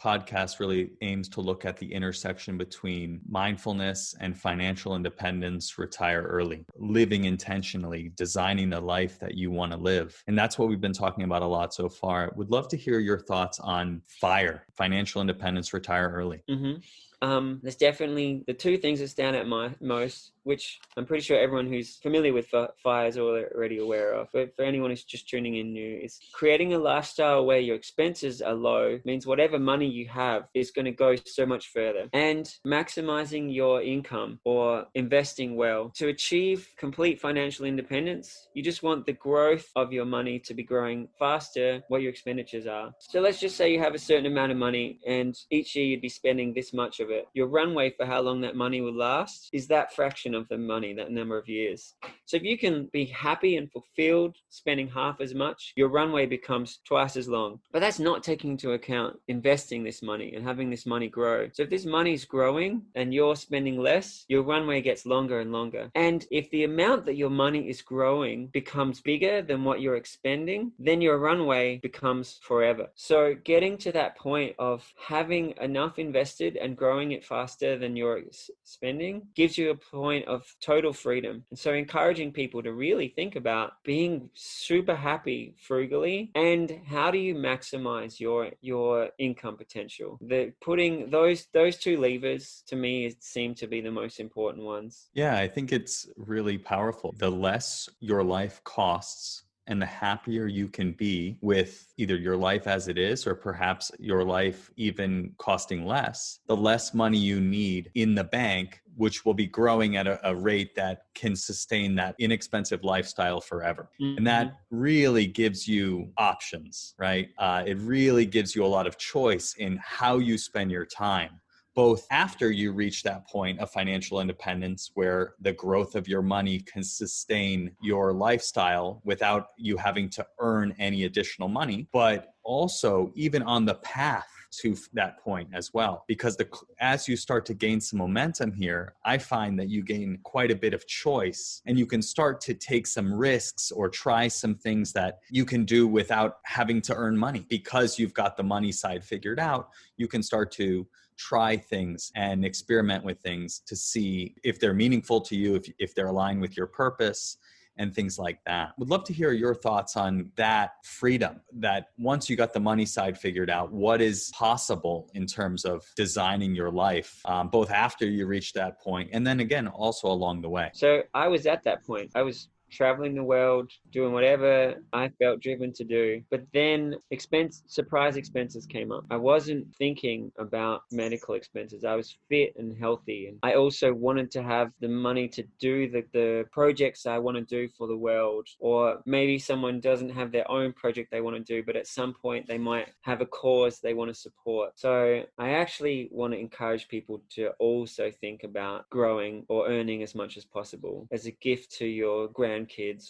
podcast really aims to look at the intersection between mindfulness and financial independence, retire early, living intentionally, designing the life that you want to live. And that's what we've been talking about a lot so far. Would love to hear your thoughts on FIRE, financial independence, retire early. Mm-hmm. There's definitely the two things that stand out most, which I'm pretty sure everyone who's familiar with FIRE is already aware of. But for anyone who's just tuning in new, is creating a lifestyle where your expenses are low means whatever money you have is going to go so much further. And maximizing your income or investing well. To achieve complete financial independence, you just want the growth of your money to be growing faster what your expenditures are. So let's just say you have a certain amount of money and each year you'd be spending this much of it. Your runway for how long that money will last is that fraction of the money, that number of years. So if you can be happy and fulfilled spending half as much, your runway becomes twice as long. But that's not taking into account investing this money and having this money grow. So if this money is growing and you're spending less, your runway gets longer and longer. And if the amount that your money is growing becomes bigger than what you're expending, then your runway becomes forever. So getting to that point of having enough invested and growing it faster than you're spending gives you a point of total freedom. And so encouraging people to really think about being super happy frugally and how do you maximize your income potential. Putting those two levers to me seem to be the most important ones. Yeah, I think it's really powerful. The less your life costs and the happier you can be with either your life as it is or perhaps your life even costing less, the less money you need in the bank, which will be growing at a rate that can sustain that inexpensive lifestyle forever. Mm-hmm. And that really gives you options, right? It really gives you a lot of choice in how you spend your time, both after you reach that point of financial independence where the growth of your money can sustain your lifestyle without you having to earn any additional money, but also even on the path to that point as well. Because as you start to gain some momentum here, I find that you gain quite a bit of choice and you can start to take some risks or try some things that you can do without having to earn money. Because you've got the money side figured out, you can start to try things and experiment with things to see if they're meaningful to you, if they're aligned with your purpose and things like that. Would love to hear your thoughts on that freedom, that once you got the money side figured out, what is possible in terms of designing your life, both after you reach that point and then again, also along the way. So I was at that point. I was traveling the world, doing whatever I felt driven to do. But then surprise expenses came up. I wasn't thinking about medical expenses. I was fit and healthy. And I also wanted to have the money to do the projects I want to do for the world. Or maybe someone doesn't have their own project they want to do, but at some point they might have a cause they want to support. So I actually want to encourage people to also think about growing or earning as much as possible as a gift to your grandkids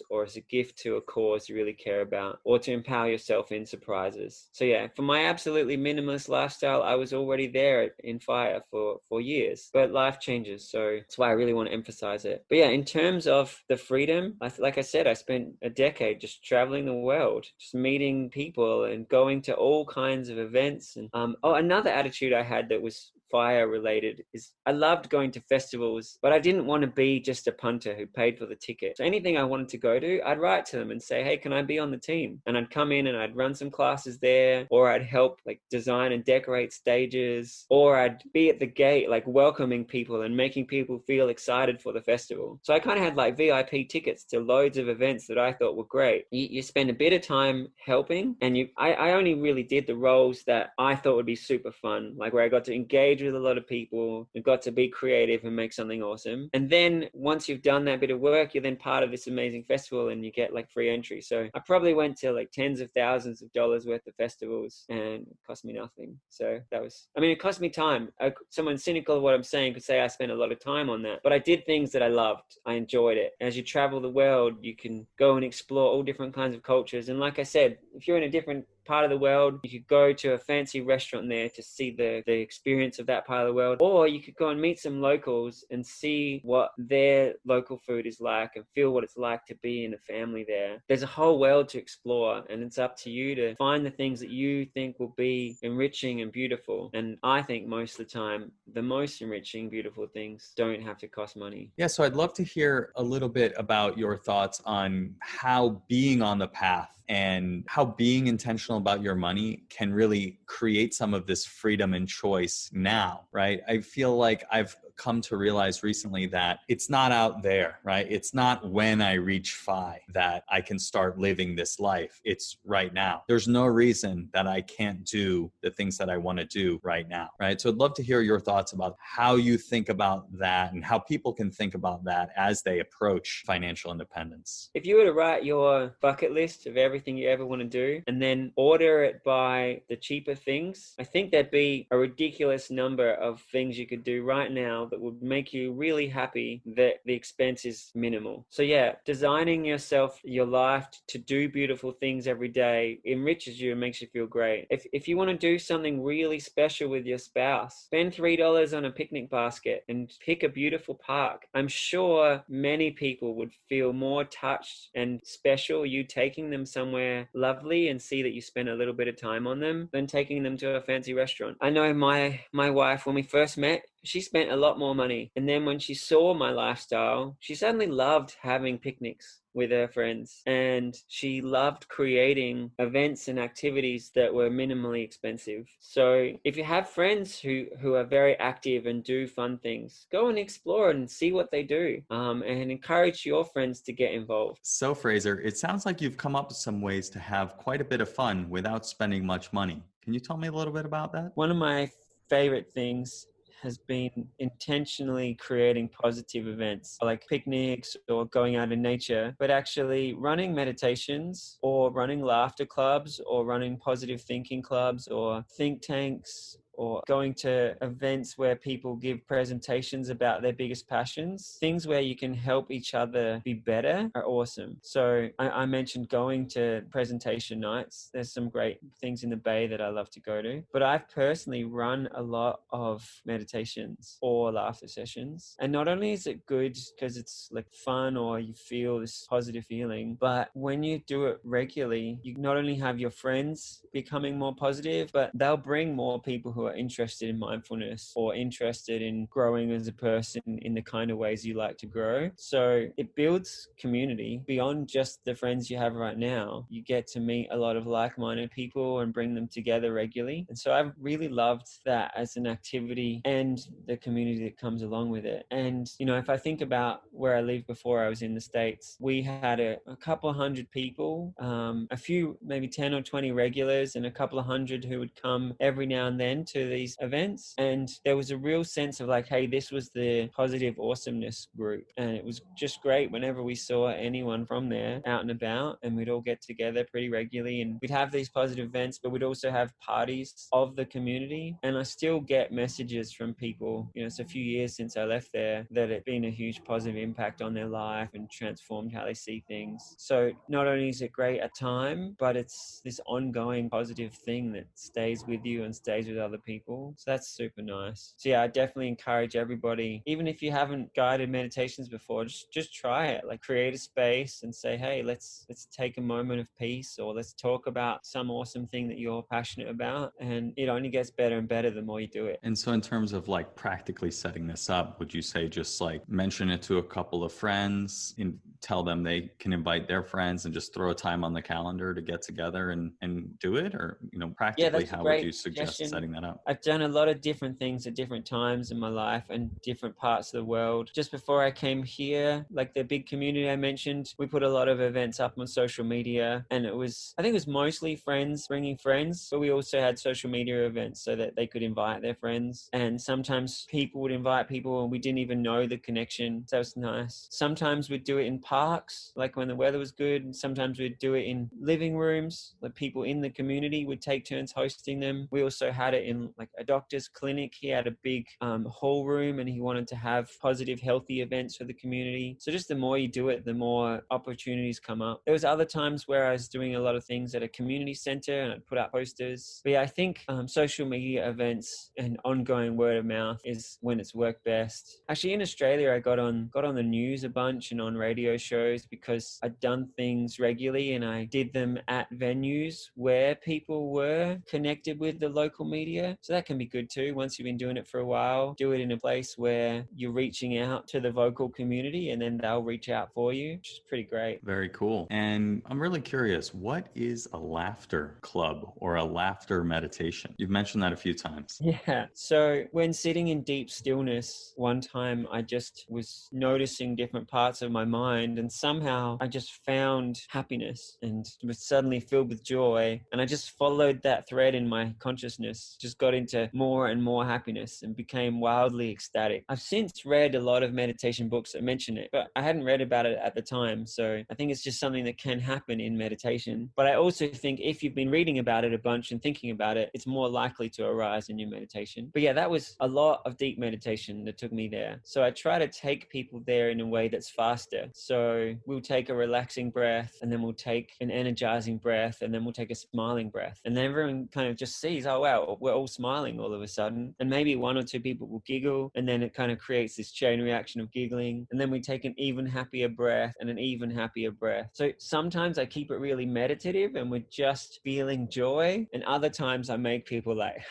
or as a gift to a cause you really care about, or to empower yourself in surprises. So yeah, for my absolutely minimalist lifestyle, I was already there in FIRE for years, but life changes. So that's why I really want to emphasize it. But yeah, in terms of the freedom, like I said, I spent a decade just traveling the world, just meeting people and going to all kinds of events. And another attitude I had that was FIRE related is I loved going to festivals, but I didn't want to be just a punter who paid for the ticket. So anything I wanted to go to, I'd write to them and say, hey, can I be on the team? And I'd come in and I'd run some classes there, or I'd help like design and decorate stages, or I'd be at the gate like welcoming people and making people feel excited for the festival. So I kind of had like VIP tickets to loads of events that I thought were great. You spend a bit of time helping, and I only really did the roles that I thought would be super fun, like where I got to engage engage with a lot of people and got to be creative and make something awesome. And then once you've done that bit of work, you're then part of this amazing festival and you get like free entry. So I probably went to like tens of thousands of dollars worth of festivals and it cost me nothing. So that was, I mean, it cost me time. Someone cynical of what I'm saying could say I spent a lot of time on that, but I did things that I loved. I enjoyed it. As you travel the world, you can go and explore all different kinds of cultures. And like I said, if you're in a different part of the world, you could go to a fancy restaurant there to see the experience of that part of the world, or you could go and meet some locals and see what their local food is like and feel what it's like to be in a family there. There's a whole world to explore, and it's up to you to find the things that you think will be enriching and beautiful. And I think most of the time, the most enriching, beautiful things don't have to cost money. Yeah, so I'd love to hear a little bit about your thoughts on how being on the path and how being intentional about your money can really create some of this freedom and choice now, right? I feel like I've come to realize recently that it's not out there, right? It's not when I reach 5 that I can start living this life. It's right now. There's no reason that I can't do the things that I want to do right now, right? So I'd love to hear your thoughts about how you think about that and how people can think about that as they approach financial independence. If you were to write your bucket list of everything you ever want to do and then order it by the cheaper things, I think there'd be a ridiculous number of things you could do right now that would make you really happy that the expense is minimal. So yeah, designing yourself, your life to do beautiful things every day enriches you and makes you feel great. If you want to do something really special with your spouse, spend $3 on a picnic basket and pick a beautiful park. I'm sure many people would feel more touched and special you taking them somewhere lovely and see that you spent a little bit of time on them than taking them to a fancy restaurant. I know my wife, when we first met, she spent a lot more money. And then when she saw my lifestyle, she suddenly loved having picnics with her friends. And she loved creating events and activities that were minimally expensive. So if you have friends who are very active and do fun things, go and explore and see what they do, and encourage your friends to get involved. So Frazer, it sounds like you've come up with some ways to have quite a bit of fun without spending much money. Can you tell me a little bit about that? One of my favorite things has been intentionally creating positive events like picnics or going out in nature, but actually running meditations or running laughter clubs or running positive thinking clubs or think tanks, or going to events where people give presentations about their biggest passions. Things where you can help each other be better are awesome. So I mentioned going to presentation nights. There's some great things in the Bay that I love to go to. But I've personally run a lot of meditations or laughter sessions. And not only is it good because it's like fun or you feel this positive feeling, but when you do it regularly, you not only have your friends becoming more positive, but they'll bring more people who are interested in mindfulness or interested in growing as a person in the kind of ways you like to grow. So it builds community beyond just the friends you have right now. You get to meet a lot of like-minded people and bring them together regularly. And so I've really loved that as an activity and the community that comes along with it. And, you know, if I think about where I lived before I was in the States, we had a couple of hundred people, a few, maybe 10 or 20 regulars and a couple of hundred who would come every now and then to these events. And there was a real sense of like, hey, this was the positive awesomeness group. And it was just great whenever we saw anyone from there out and about, and we'd all get together pretty regularly and we'd have these positive events, but we'd also have parties of the community. And I still get messages from people, you know, it's a few years since I left there, that it's been a huge positive impact on their life and transformed how they see things. So not only is it great at time, but it's this ongoing positive thing that stays with you and stays with other people. So that's super nice. So yeah, I definitely encourage everybody, even if you haven't guided meditations before, just try it. Like create a space and say, hey, let's take a moment of peace, or let's talk about some awesome thing that you're passionate about. And it only gets better and better the more you do it. And so in terms of like practically setting this up, would you say just like mention it to a couple of friends and tell them they can invite their friends and just throw a time on the calendar to get together and do it? Or, you know, practically, how would you suggest setting that up? up? I've done a lot of different things at different times in my life and different parts of the world. Just before I came here, like the big community I mentioned, we put a lot of events up on social media, and I think it was mostly friends bringing friends, but we also had social media events so that they could invite their friends. And sometimes people would invite people and we didn't even know the connection. So that was nice. Sometimes we'd do it in parks, like when the weather was good. And sometimes we'd do it in living rooms, like people in the community would take turns hosting them. We also had it in like a doctor's clinic. He had a big hall room and he wanted to have positive, healthy events for the community. So just the more you do it, the more opportunities come up. There was other times where I was doing a lot of things at a community center and I'd put out posters. But yeah, I think social media events and ongoing word of mouth is when it's worked best. Actually, in Australia, I got on the news a bunch and on radio shows because I'd done things regularly and I did them at venues where people were connected with the local media. So that can be good too. Once you've been doing it for a while, do it in a place where you're reaching out to the vocal community and then they'll reach out for you, which is pretty great. Very cool. And I'm really curious, what is a laughter club or a laughter meditation? You've mentioned that a few times. Yeah. So when sitting in deep stillness, one time I just was noticing different parts of my mind and somehow I just found happiness and was suddenly filled with joy. And I just followed that thread in my consciousness, just got into more and more happiness and became wildly ecstatic. I've since read a lot of meditation books that mention it, but I hadn't read about it at the time. So I think it's just something that can happen in meditation. But I also think if you've been reading about it a bunch and thinking about it, it's more likely to arise in your meditation. But yeah, that was a lot of deep meditation that took me there. So I try to take people there in a way that's faster. So we'll take a relaxing breath and then we'll take an energizing breath and then we'll take a smiling breath. And then everyone kind of just sees, oh wow, we're all smiling all of a sudden. And maybe one or two people will giggle and then it kind of creates this chain reaction of giggling. And then we take an even happier breath and an even happier breath. So sometimes I keep it really meditative and we're just feeling joy. And other times I make people like,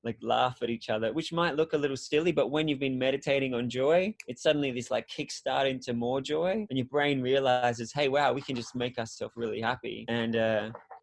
like laugh at each other, which might look a little silly, but when you've been meditating on joy, it's suddenly this like kickstart into more joy and your brain realizes, hey, wow, we can just make ourselves really happy. And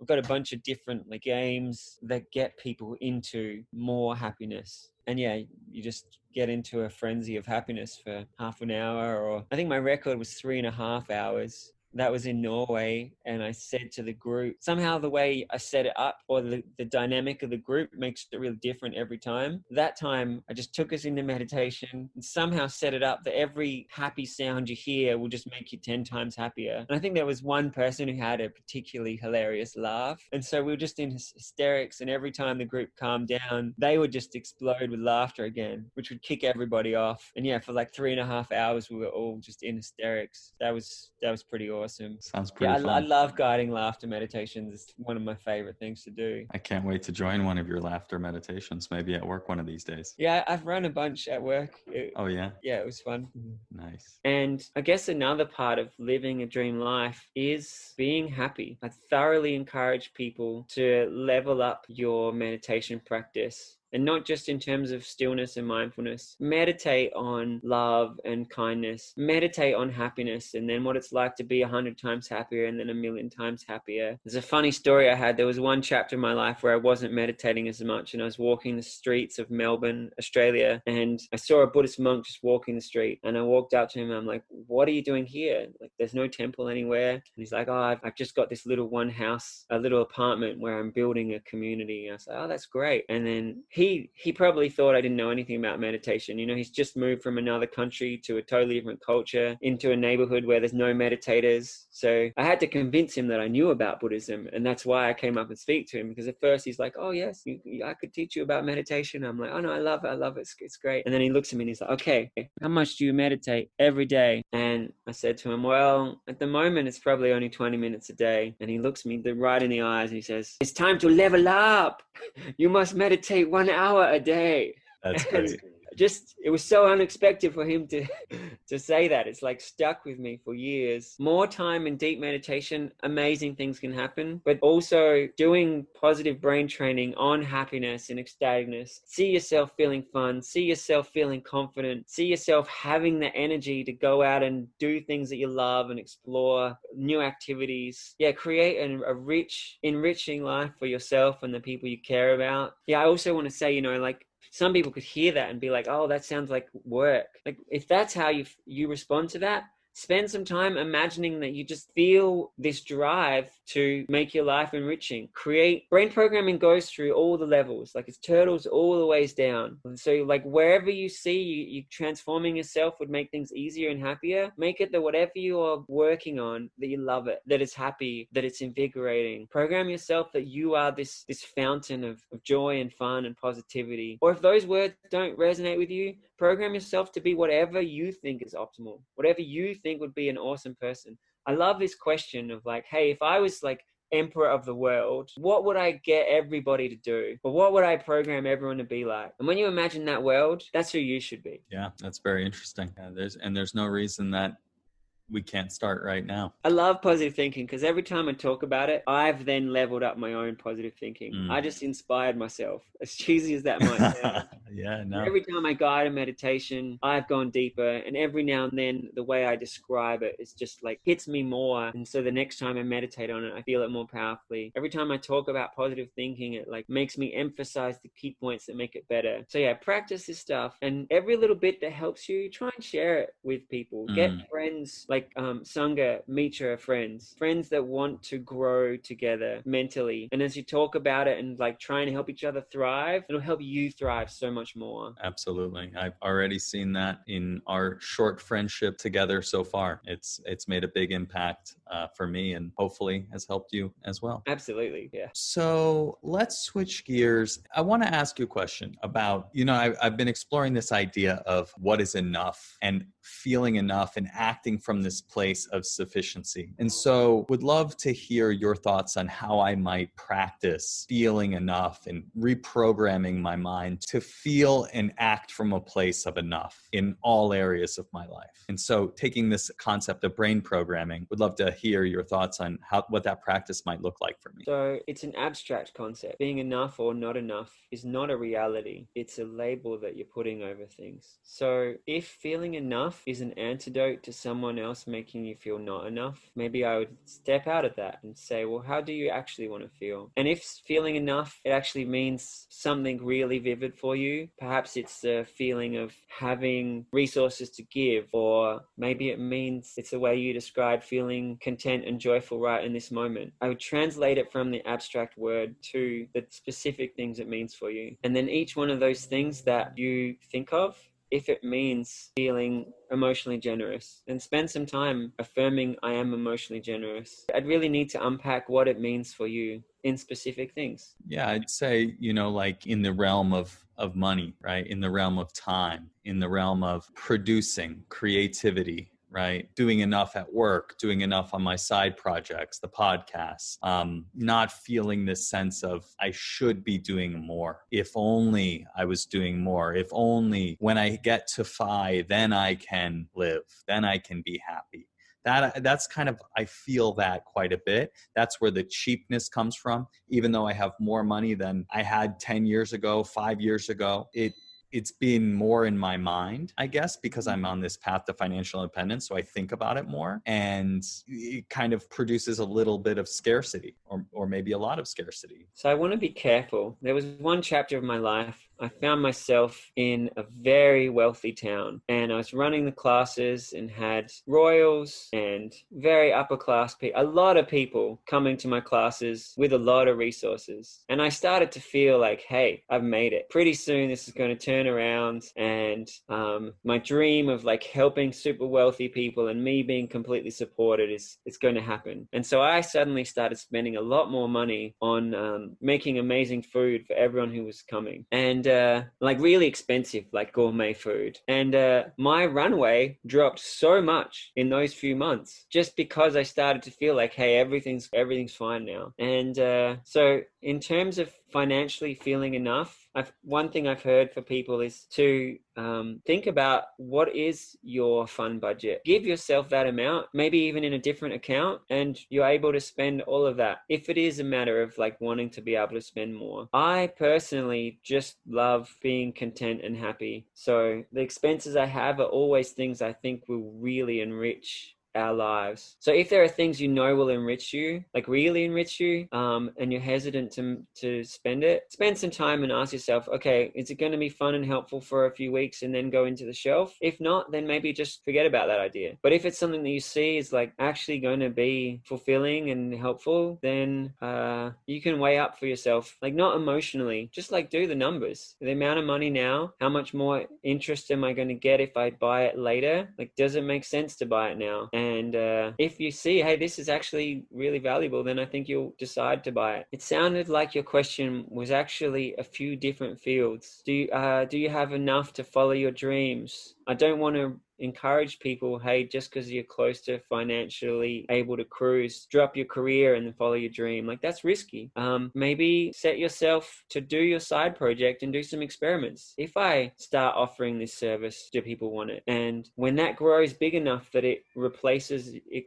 we've got a bunch of different like games that get people into more happiness. And yeah, you just get into a frenzy of happiness for half an hour, or I think my record was 3.5 hours. That was in Norway. And I said to the group, somehow the way I set it up or the dynamic of the group makes it really different every time. That time, I just took us into meditation and somehow set it up that every happy sound you hear will just make you 10 times happier. And I think there was one person who had a particularly hilarious laugh. And so we were just in hysterics. And every time the group calmed down, they would just explode with laughter again, which would kick everybody off. And yeah, for like 3.5 hours, we were all just in hysterics. That was pretty awesome. Sounds pretty fun. I love guiding laughter meditations. It's one of my favorite things to do. I can't wait to join one of your laughter meditations, maybe at work one of these days. Yeah, I've run a bunch at work. Oh, yeah? Yeah, it was fun. Nice. And I guess another part of living a dream life is being happy. I thoroughly encourage people to level up your meditation practice. And not just in terms of stillness and mindfulness. Meditate on love and kindness. Meditate on happiness and then what it's like to be 100 times happier and then 1,000,000 times happier. There's a funny story I had. There was one chapter in my life where I wasn't meditating as much and I was walking the streets of Melbourne, Australia, and I saw a Buddhist monk just walking the street. And I walked up to him and I'm like, what are you doing here? Like, there's no temple anywhere. And he's like, oh, I've just got this little one house, a little apartment where I'm building a community. And I was like, oh, that's great. And then he probably thought I didn't know anything about meditation. You know, he's just moved from another country to a totally different culture into a neighborhood where there's no meditators. So I had to convince him that I knew about Buddhism. And that's why I came up and speak to him, because at first he's like, oh yes, I could teach you about meditation. I'm like, oh no, I love it. It's great. And then he looks at me and he's like, okay, how much do you meditate every day? And I said to him, well, at the moment, it's probably only 20 minutes a day. And he looks me right in the eyes and he says, it's time to level up. You must meditate 1 hour a day. That's great. it was so unexpected for him to to say that. It's like stuck with me for years. More time in deep meditation, amazing things can happen, but also doing positive brain training on happiness and ecstaticness. See yourself feeling fun, see yourself feeling confident, see yourself having the energy to go out and do things that you love and explore new activities. Yeah, create a rich, enriching life for yourself and the people you care about. Yeah, I also want to say, like, some people could hear that and be like, oh, that sounds like work. Like, if that's how you respond to that, spend some time imagining that you just feel this drive to make your life enriching. Brain programming goes through all the levels, like it's turtles all the ways down. So like wherever you see you transforming yourself would make things easier and happier, make it that whatever you are working on, that you love it, that it's happy, that it's invigorating. Program yourself that you are this fountain of joy and fun and positivity. Or if those words don't resonate with you, program yourself to be whatever you think is optimal, whatever you think would be an awesome person. I love this question of like, hey, if I was like emperor of the world, what would I get everybody to do? Or what would I program everyone to be like? And when you imagine that world, that's who you should be. Yeah, that's very interesting. There's no reason that we can't start right now. I love positive thinking because every time I talk about it, I've then leveled up my own positive thinking. I just inspired myself, as cheesy as that might sound. Yeah, no. Every time I guide a meditation, I've gone deeper, and every now and then the way I describe it is just like hits me more. And so the next time I meditate on it, I feel it more powerfully. Every time I talk about positive thinking, it like makes me emphasize the key points that make it better. So yeah, practice this stuff, and every little bit that helps you, try and share it with people. Get friends like Sangha, Mitra friends that want to grow together mentally. And as you talk about it and like trying to help each other thrive, it'll help you thrive so much more. Absolutely. I've already seen that in our short friendship together so far. It's made a big impact for me, and hopefully has helped you as well. Absolutely. Yeah. So let's switch gears. I want to ask you a question about, I've been exploring this idea of what is enough and feeling enough and acting from this place of sufficiency. And so would love to hear your thoughts on how I might practice feeling enough and reprogramming my mind to feel and act from a place of enough in all areas of my life. And so taking this concept of brain programming, would love to hear your thoughts on what that practice might look like for me. So it's an abstract concept. Being enough or not enough is not a reality. It's a label that you're putting over things. So if feeling enough is an antidote to someone else making you feel not enough, maybe I would step out of that and say, well, how do you actually want to feel? And if feeling enough, it actually means something really vivid for you. Perhaps it's the feeling of having resources to give, or maybe it means it's the way you describe feeling content and joyful right in this moment. I would translate it from the abstract word to the specific things it means for you. And then each one of those things that you think of, if it means feeling emotionally generous, and spend some time affirming I am emotionally generous. I'd really need to unpack what it means for you in specific things. Yeah, I'd say, like in the realm of money, right? In the realm of time, in the realm of producing creativity, right? Doing enough at work, doing enough on my side projects, the podcasts, not feeling this sense of I should be doing more. If only I was doing more. If only when I get to FI, then I can live, then I can be happy. That's kind of, I feel that quite a bit. That's where the cheapness comes from. Even though I have more money than I had 10 years ago, 5 years ago, it's been more in my mind, I guess, because I'm on this path to financial independence. So I think about it more, and it kind of produces a little bit of scarcity, or maybe a lot of scarcity. So I want to be careful. There was one chapter of my life, I found myself in a very wealthy town, and I was running the classes and had royals and very upper class people, a lot of people coming to my classes with a lot of resources. And I started to feel like, hey, I've made it. Pretty soon this is going to turn around, and my dream of like helping super wealthy people and me being completely supported is going to happen. And so I suddenly started spending a lot more money on making amazing food for everyone who was coming, and like really expensive, like gourmet food. And my runway dropped so much in those few months just because I started to feel like, hey, everything's fine now. And so in terms of financially feeling enough, one thing I've heard for people is to think about what is your fun budget. Give yourself that amount, maybe even in a different account, and you're able to spend all of that. If it is a matter of like wanting to be able to spend more, I personally just love being content and happy. So the expenses I have are always things I think will really enrich our lives. So if there are things you know will enrich you, like really enrich you, and you're hesitant to spend it, spend some time and ask yourself, okay, is it going to be fun and helpful for a few weeks and then go into the shelf? If not, then maybe just forget about that idea. But if it's something that you see is like actually going to be fulfilling and helpful, then you can weigh up for yourself, like not emotionally, just like do the numbers. The amount of money now, how much more interest am I going to get if I buy it later? Like, does it make sense to buy it now? And if you see, hey, this is actually really valuable, then I think you'll decide to buy it. It sounded like your question was actually a few different fields. Do you have enough to follow your dreams? I don't want to encourage people, hey, just because you're close to financially able to cruise, drop your career and follow your dream. Like, that's risky. Maybe set yourself to do your side project and do some experiments. If I start offering this service, do people want it? And when that grows big enough that it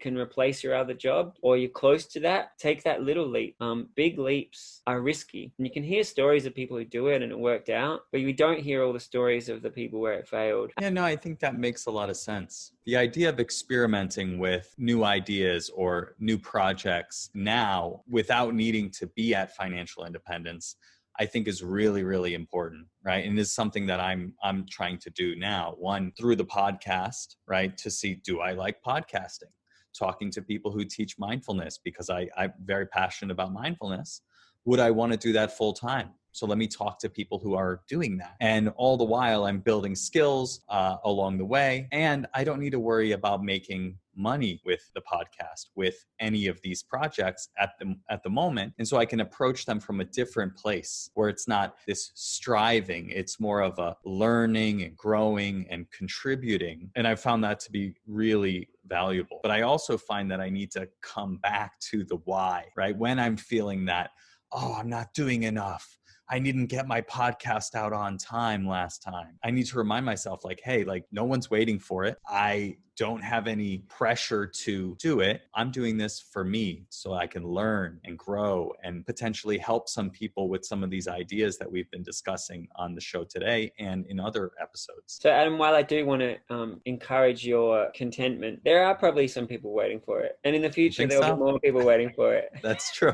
can replace your other job, or you're close to that, take that little leap. Big leaps are risky. And you can hear stories of people who do it and it worked out, but you don't hear all the stories of the people where it failed. Yeah, no, I think that makes a lot of sense. The idea of experimenting with new ideas or new projects now without needing to be at financial independence, I think is really, really important, right? And is something that I'm trying to do now. One, through the podcast, right? To see, do I like podcasting? Talking to people who teach mindfulness, because I'm very passionate about mindfulness. Would I want to do that full time? So let me talk to people who are doing that. And all the while I'm building skills along the way. And I don't need to worry about making money with the podcast, with any of these projects at the moment. And so I can approach them from a different place where it's not this striving. It's more of a learning and growing and contributing. And I found that to be really valuable. But I also find that I need to come back to the why, right? When I'm feeling that, oh, I'm not doing enough. I didn't get my podcast out on time last time. I need to remind myself, like, hey, like, no one's waiting for it. I don't have any pressure to do it. I'm doing this for me so I can learn and grow and potentially help some people with some of these ideas that we've been discussing on the show today and in other episodes. So, Adam, while I do want to encourage your contentment, there are probably some people waiting for it. And in the future, there'll be more people waiting for it. That's true.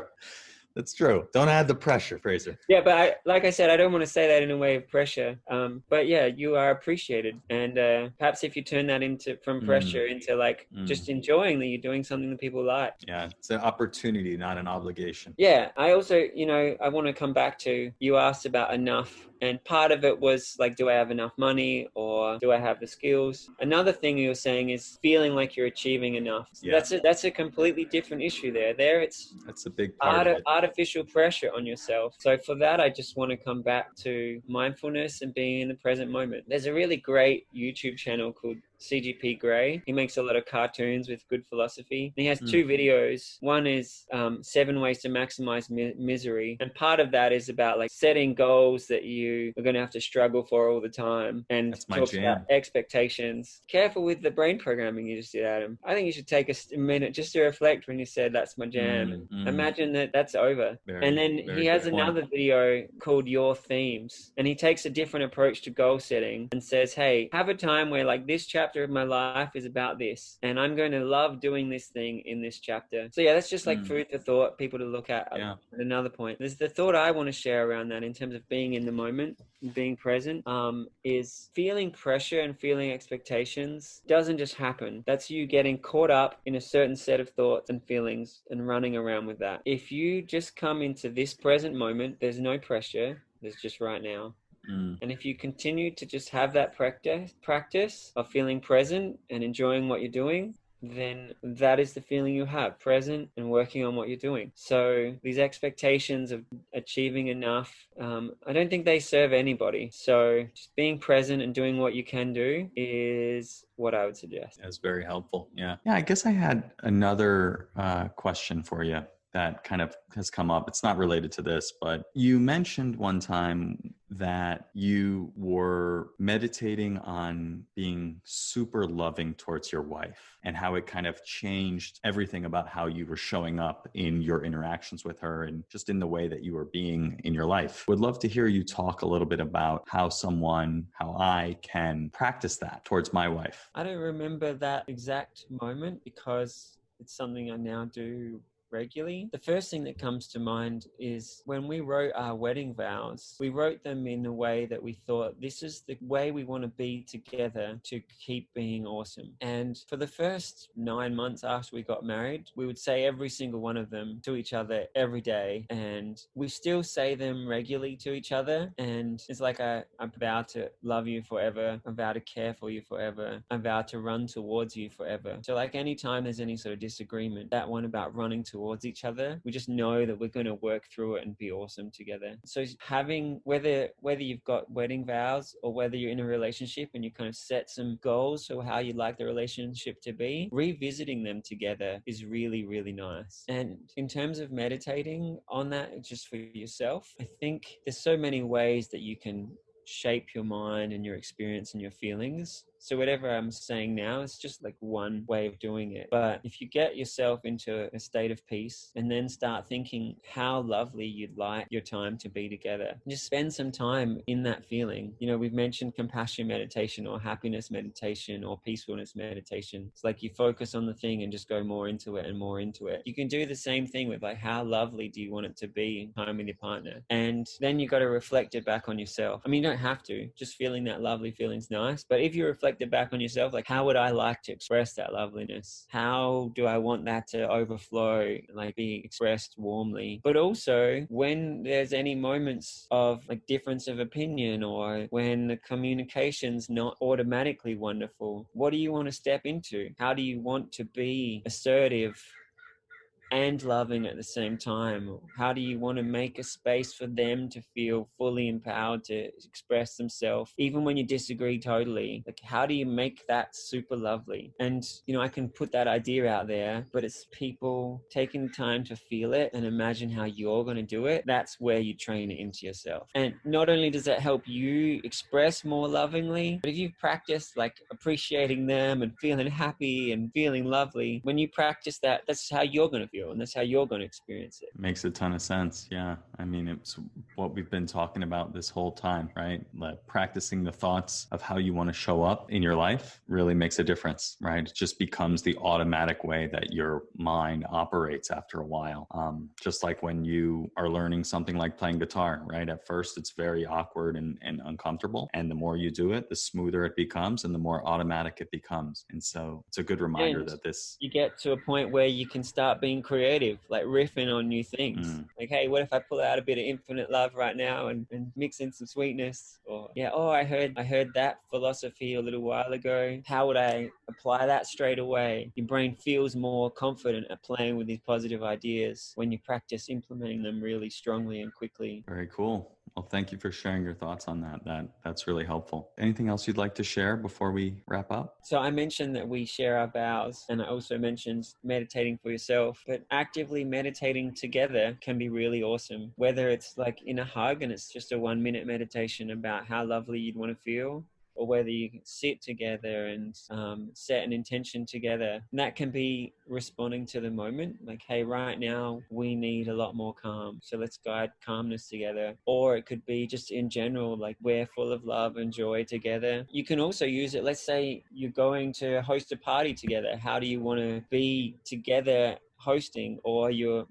That's true. Don't add the pressure, Frazer. Yeah, but like I said, I don't want to say that in a way of pressure. But yeah, you are appreciated. And perhaps if you turn that from pressure into like just enjoying that you're doing something that people like. Yeah, it's an opportunity, not an obligation. Yeah, I also, I want to come back to, you asked about enough. And part of it was like, do I have enough money or do I have the skills? Another thing you were saying is feeling like you're achieving enough. Yeah. That's a completely different issue there. That's a big part of it. Artificial pressure on yourself. So for that, I just want to come back to mindfulness and being in the present moment. There's a really great YouTube channel called CGP Grey. He makes a lot of cartoons with good philosophy. And he has two videos. One is 7 ways to maximize misery. And part of that is about like setting goals that you are going to have to struggle for all the time. And that's my jam. About expectations. Careful with the brain programming you just did, Adam. I think you should take a minute just to reflect when you said that's my jam. Imagine that's over. And then he has another video called Your Themes. And he takes a different approach to goal setting and says, hey, have a time where like this chapter of my life is about this, and I'm going to love doing this thing in this chapter. So yeah, that's just like food for thought, people to look at. At another point, there's the thought I want to share around that in terms of being in the moment, being present, is feeling pressure and feeling expectations doesn't just happen. That's you getting caught up in a certain set of thoughts and feelings and running around with that. If you just come into this present moment, there's no pressure, there's just right now. And if you continue to just have that practice of feeling present and enjoying what you're doing, then that is the feeling you have, present and working on what you're doing. So these expectations of achieving enough, I don't think they serve anybody. So just being present and doing what you can do is what I would suggest. That's very helpful. Yeah, I guess I had another question for you. that kind of has come up. It's not related to this, but you mentioned one time that you were meditating on being super loving towards your wife and how it kind of changed everything about how you were showing up in your interactions with her and just in the way that you were being in your life. Would love to hear you talk a little bit about how I can practice that towards my wife. I don't remember that exact moment because it's something I now do regularly. The first thing that comes to mind is when we wrote our wedding vows, we wrote them in a way that we thought this is the way we want to be together to keep being awesome. And for the first 9 months after we got married, we would say every single one of them to each other every day. And we still say them regularly to each other. And it's like I vow to love you forever. I vow to care for you forever. I vow to run towards you forever. So like anytime there's any sort of disagreement, that one about running towards each other, we just know that we're going to work through it and be awesome together. So having, whether you've got wedding vows or whether you're in a relationship and you kind of set some goals for how you'd like the relationship to be, revisiting them together is really, really nice. And in terms of meditating on that just for yourself, I think there's so many ways that you can shape your mind and your experience and your feelings. So whatever I'm saying now is just like one way of doing it. But if you get yourself into a state of peace and then start thinking how lovely you'd like your time to be together, just spend some time in that feeling. You know, we've mentioned compassion meditation or happiness meditation or peacefulness meditation. It's like you focus on the thing and just go more into it and more into it. You can do the same thing with like how lovely do you want it to be in time with your partner? And then you got to reflect it back on yourself. I mean, you don't have to. Just feeling that lovely feeling's nice. But if you reflect it back on yourself, like how would I like to express that loveliness? How do I want that to overflow, like be expressed warmly? But also when there's any moments of like difference of opinion or when the communication's not automatically wonderful, what do you want to step into? How do you want to be assertive and loving at the same time? How do you want to make a space for them to feel fully empowered to express themselves, even when you disagree totally? Like, how do you make that super lovely? And, you know, I can put that idea out there, but it's people taking time to feel it and imagine how you're going to do it. That's where you train it into yourself. And not only does that help you express more lovingly, but if you've practiced like appreciating them and feeling happy and feeling lovely, when you practice that, that's how you're going to feel. And that's how you're going to experience it. Makes a ton of sense. Yeah. I mean, it's what we've been talking about this whole time, right? Like practicing the thoughts of how you want to show up in your life really makes a difference, right? It just becomes the automatic way that your mind operates after a while. Just like when you are learning something like playing guitar, right? At first, it's very awkward and uncomfortable. And the more you do it, the smoother it becomes and the more automatic it becomes. And so it's a good reminder And that this... You get to a point where you can start being creative, like riffing on new things. Like, hey, what if I pull out a bit of infinite love right now and mix in some sweetness? Or yeah, oh, I heard that philosophy a little while ago. How would I apply that straight away? Your brain feels more confident at playing with these positive ideas when you practice implementing them really strongly and quickly. Very cool. Well, thank you for sharing your thoughts on that. That's really helpful. Anything else you'd like to share before we wrap up? So I mentioned that we share our vows, and I also mentioned meditating for yourself, but actively meditating together can be really awesome. Whether it's like in a hug and it's just a 1-minute meditation about how lovely you'd want to feel, or whether you can sit together and set an intention together. And that can be responding to the moment, like, hey, right now we need a lot more calm, so let's guide calmness together. Or it could be just in general, like we're full of love and joy together. You can also use it, let's say you're going to host a party together. How do you want to be together hosting? Or you're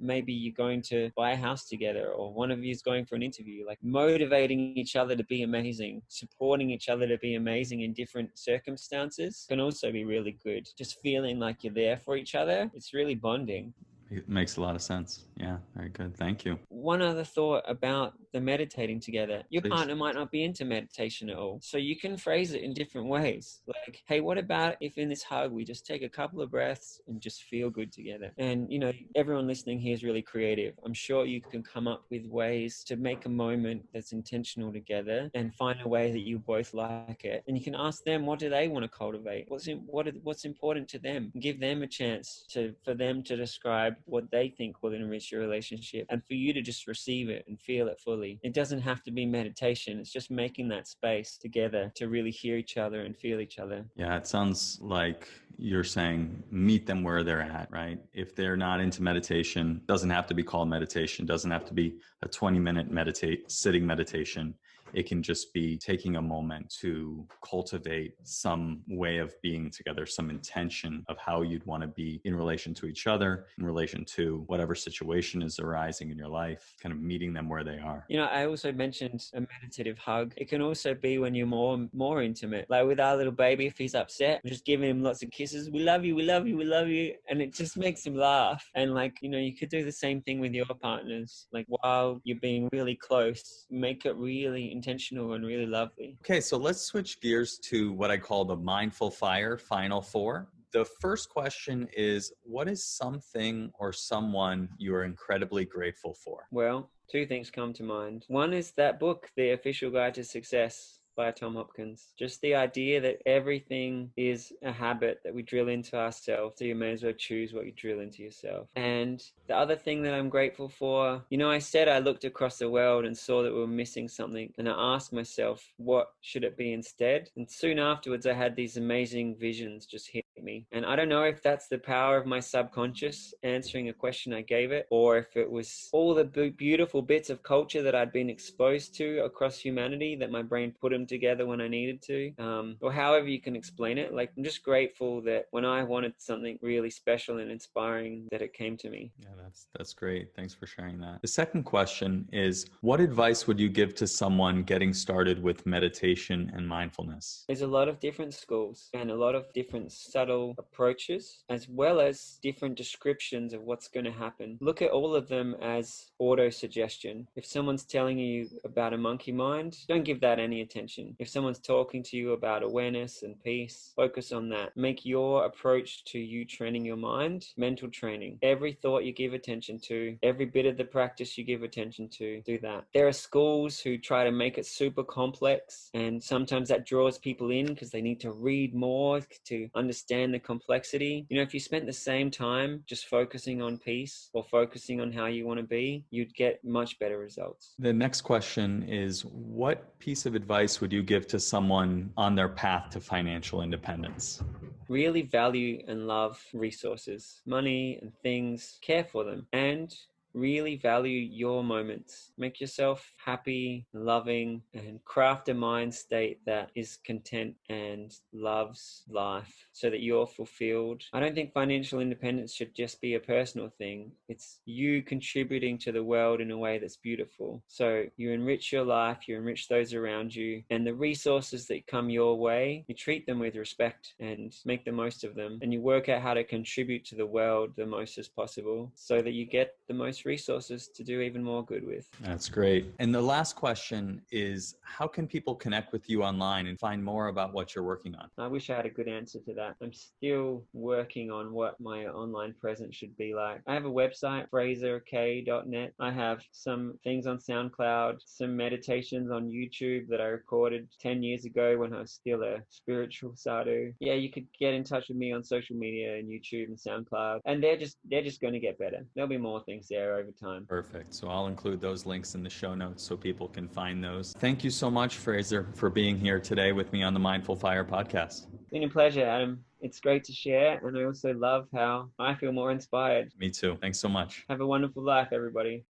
going to buy a house together, or one of you is going for an interview. Like motivating each other to be amazing, supporting each other to be amazing in different circumstances can also be really good. Just feeling like you're there for each other, it's really bonding. It makes a lot of sense. Yeah, very good. Thank you. One other thought about the meditating together. Your Please. partner might not be into meditation at all. So you can phrase it in different ways. Like, hey, what about if in this hug we just take a couple of breaths and just feel good together? And, you know, everyone listening here is really creative. I'm sure you can come up with ways to make a moment that's intentional together and find a way that you both like it. And you can ask them, what do they want to cultivate? What's important to them? Give them a chance for them to describe what they think will enrich your relationship, and for you to just receive it and feel it fully. It doesn't have to be meditation. It's just making that space together to really hear each other and feel each other. Yeah, it sounds like you're saying meet them where they're at, right? If they're not into meditation, doesn't have to be called meditation, doesn't have to be a 20-minute sitting meditation. It can just be taking a moment to cultivate some way of being together, some intention of how you'd want to be in relation to each other, in relation to whatever situation is arising in your life, kind of meeting them where they are. You know, I also mentioned a meditative hug. It can also be when you're more intimate. Like with our little baby, if he's upset, we're just giving him lots of kisses. We love you, we love you, we love you. And it just makes him laugh. And like, you know, you could do the same thing with your partners. Like while you're being really close, make it really intentional and really lovely. Okay, so let's switch gears to what I call the mindful fire final four. The first question is, what is something or someone you are incredibly grateful for? Well, two things come to mind. One is that book, The Official Guide to Success, by Tom Hopkins. Just the idea that everything is a habit that we drill into ourselves, so you may as well choose what you drill into yourself. And the other thing that I'm grateful for, you know, I said I looked across the world and saw that we were missing something, and I asked myself, what should it be instead? And soon afterwards, I had these amazing visions just hit me. And I don't know if that's the power of my subconscious answering a question I gave it, or if it was all the beautiful bits of culture that I'd been exposed to across humanity that my brain put them together when I needed to, or however you can explain it. Like, I'm just grateful that when I wanted something really special and inspiring, that it came to me. Yeah, that's great. Thanks for sharing that. The second question is, what advice would you give to someone getting started with meditation and mindfulness? There's a lot of different schools and a lot of different subtle approaches, as well as different descriptions of what's going to happen. Look at all of them as auto-suggestion. If someone's telling you about a monkey mind, don't give that any attention. If someone's talking to you about awareness and peace, focus on that. Make your approach to you training your mind mental training. Every thought you give attention to, every bit of the practice you give attention to, do that. There are schools who try to make it super complex, and sometimes that draws people in because they need to read more to understand the complexity. You know, if you spent the same time just focusing on peace or focusing on how you want to be, you'd get much better results. The next question is, what piece of advice would you give to someone on their path to financial independence? Really value and love resources, money and things, care for them, and really value your moments. Make yourself happy, loving, and craft a mind state that is content and loves life so that you're fulfilled. I don't think financial independence should just be a personal thing. It's you contributing to the world in a way that's beautiful. So you enrich your life, you enrich those around you, and the resources that come your way, you treat them with respect and make the most of them. And you work out how to contribute to the world the most as possible so that you get the most resources to do even more good with. That's great. And the last question is, how can people connect with you online and find more about what you're working on? I wish I had a good answer to that. I'm still working on what my online presence should be like. I have a website, frazerk.net. I have some things on SoundCloud, some meditations on YouTube that I recorded 10 years ago when I was still a spiritual sadhu. Yeah, you could get in touch with me on social media and YouTube and SoundCloud, and they're just going to get better. There'll be more things there over time. Perfect. So I'll include those links in the show notes so people can find those. Thank you so much, Frazer, for being here today with me on the Mindful Fire podcast. It's been a pleasure, Adam. It's great to share, and I also love how I feel more inspired. Me too. Thanks so much. Have a wonderful life, everybody.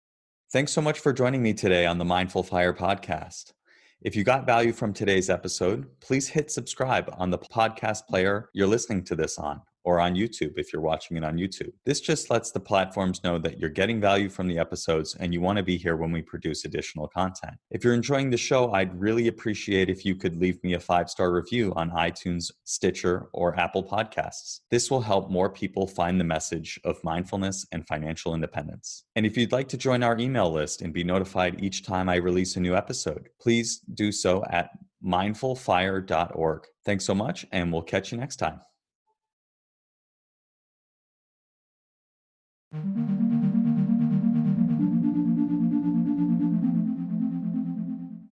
Thanks so much for joining me today on the Mindful Fire podcast. If you got value from today's episode, please hit subscribe on the podcast player you're listening to this on, or on YouTube if you're watching it on YouTube. This just lets the platforms know that you're getting value from the episodes and you want to be here when we produce additional content. If you're enjoying the show, I'd really appreciate if you could leave me a 5-star review on iTunes, Stitcher, or Apple Podcasts. This will help more people find the message of mindfulness and financial independence. And if you'd like to join our email list and be notified each time I release a new episode, please do so at mindfulfire.org. Thanks so much, and we'll catch you next time.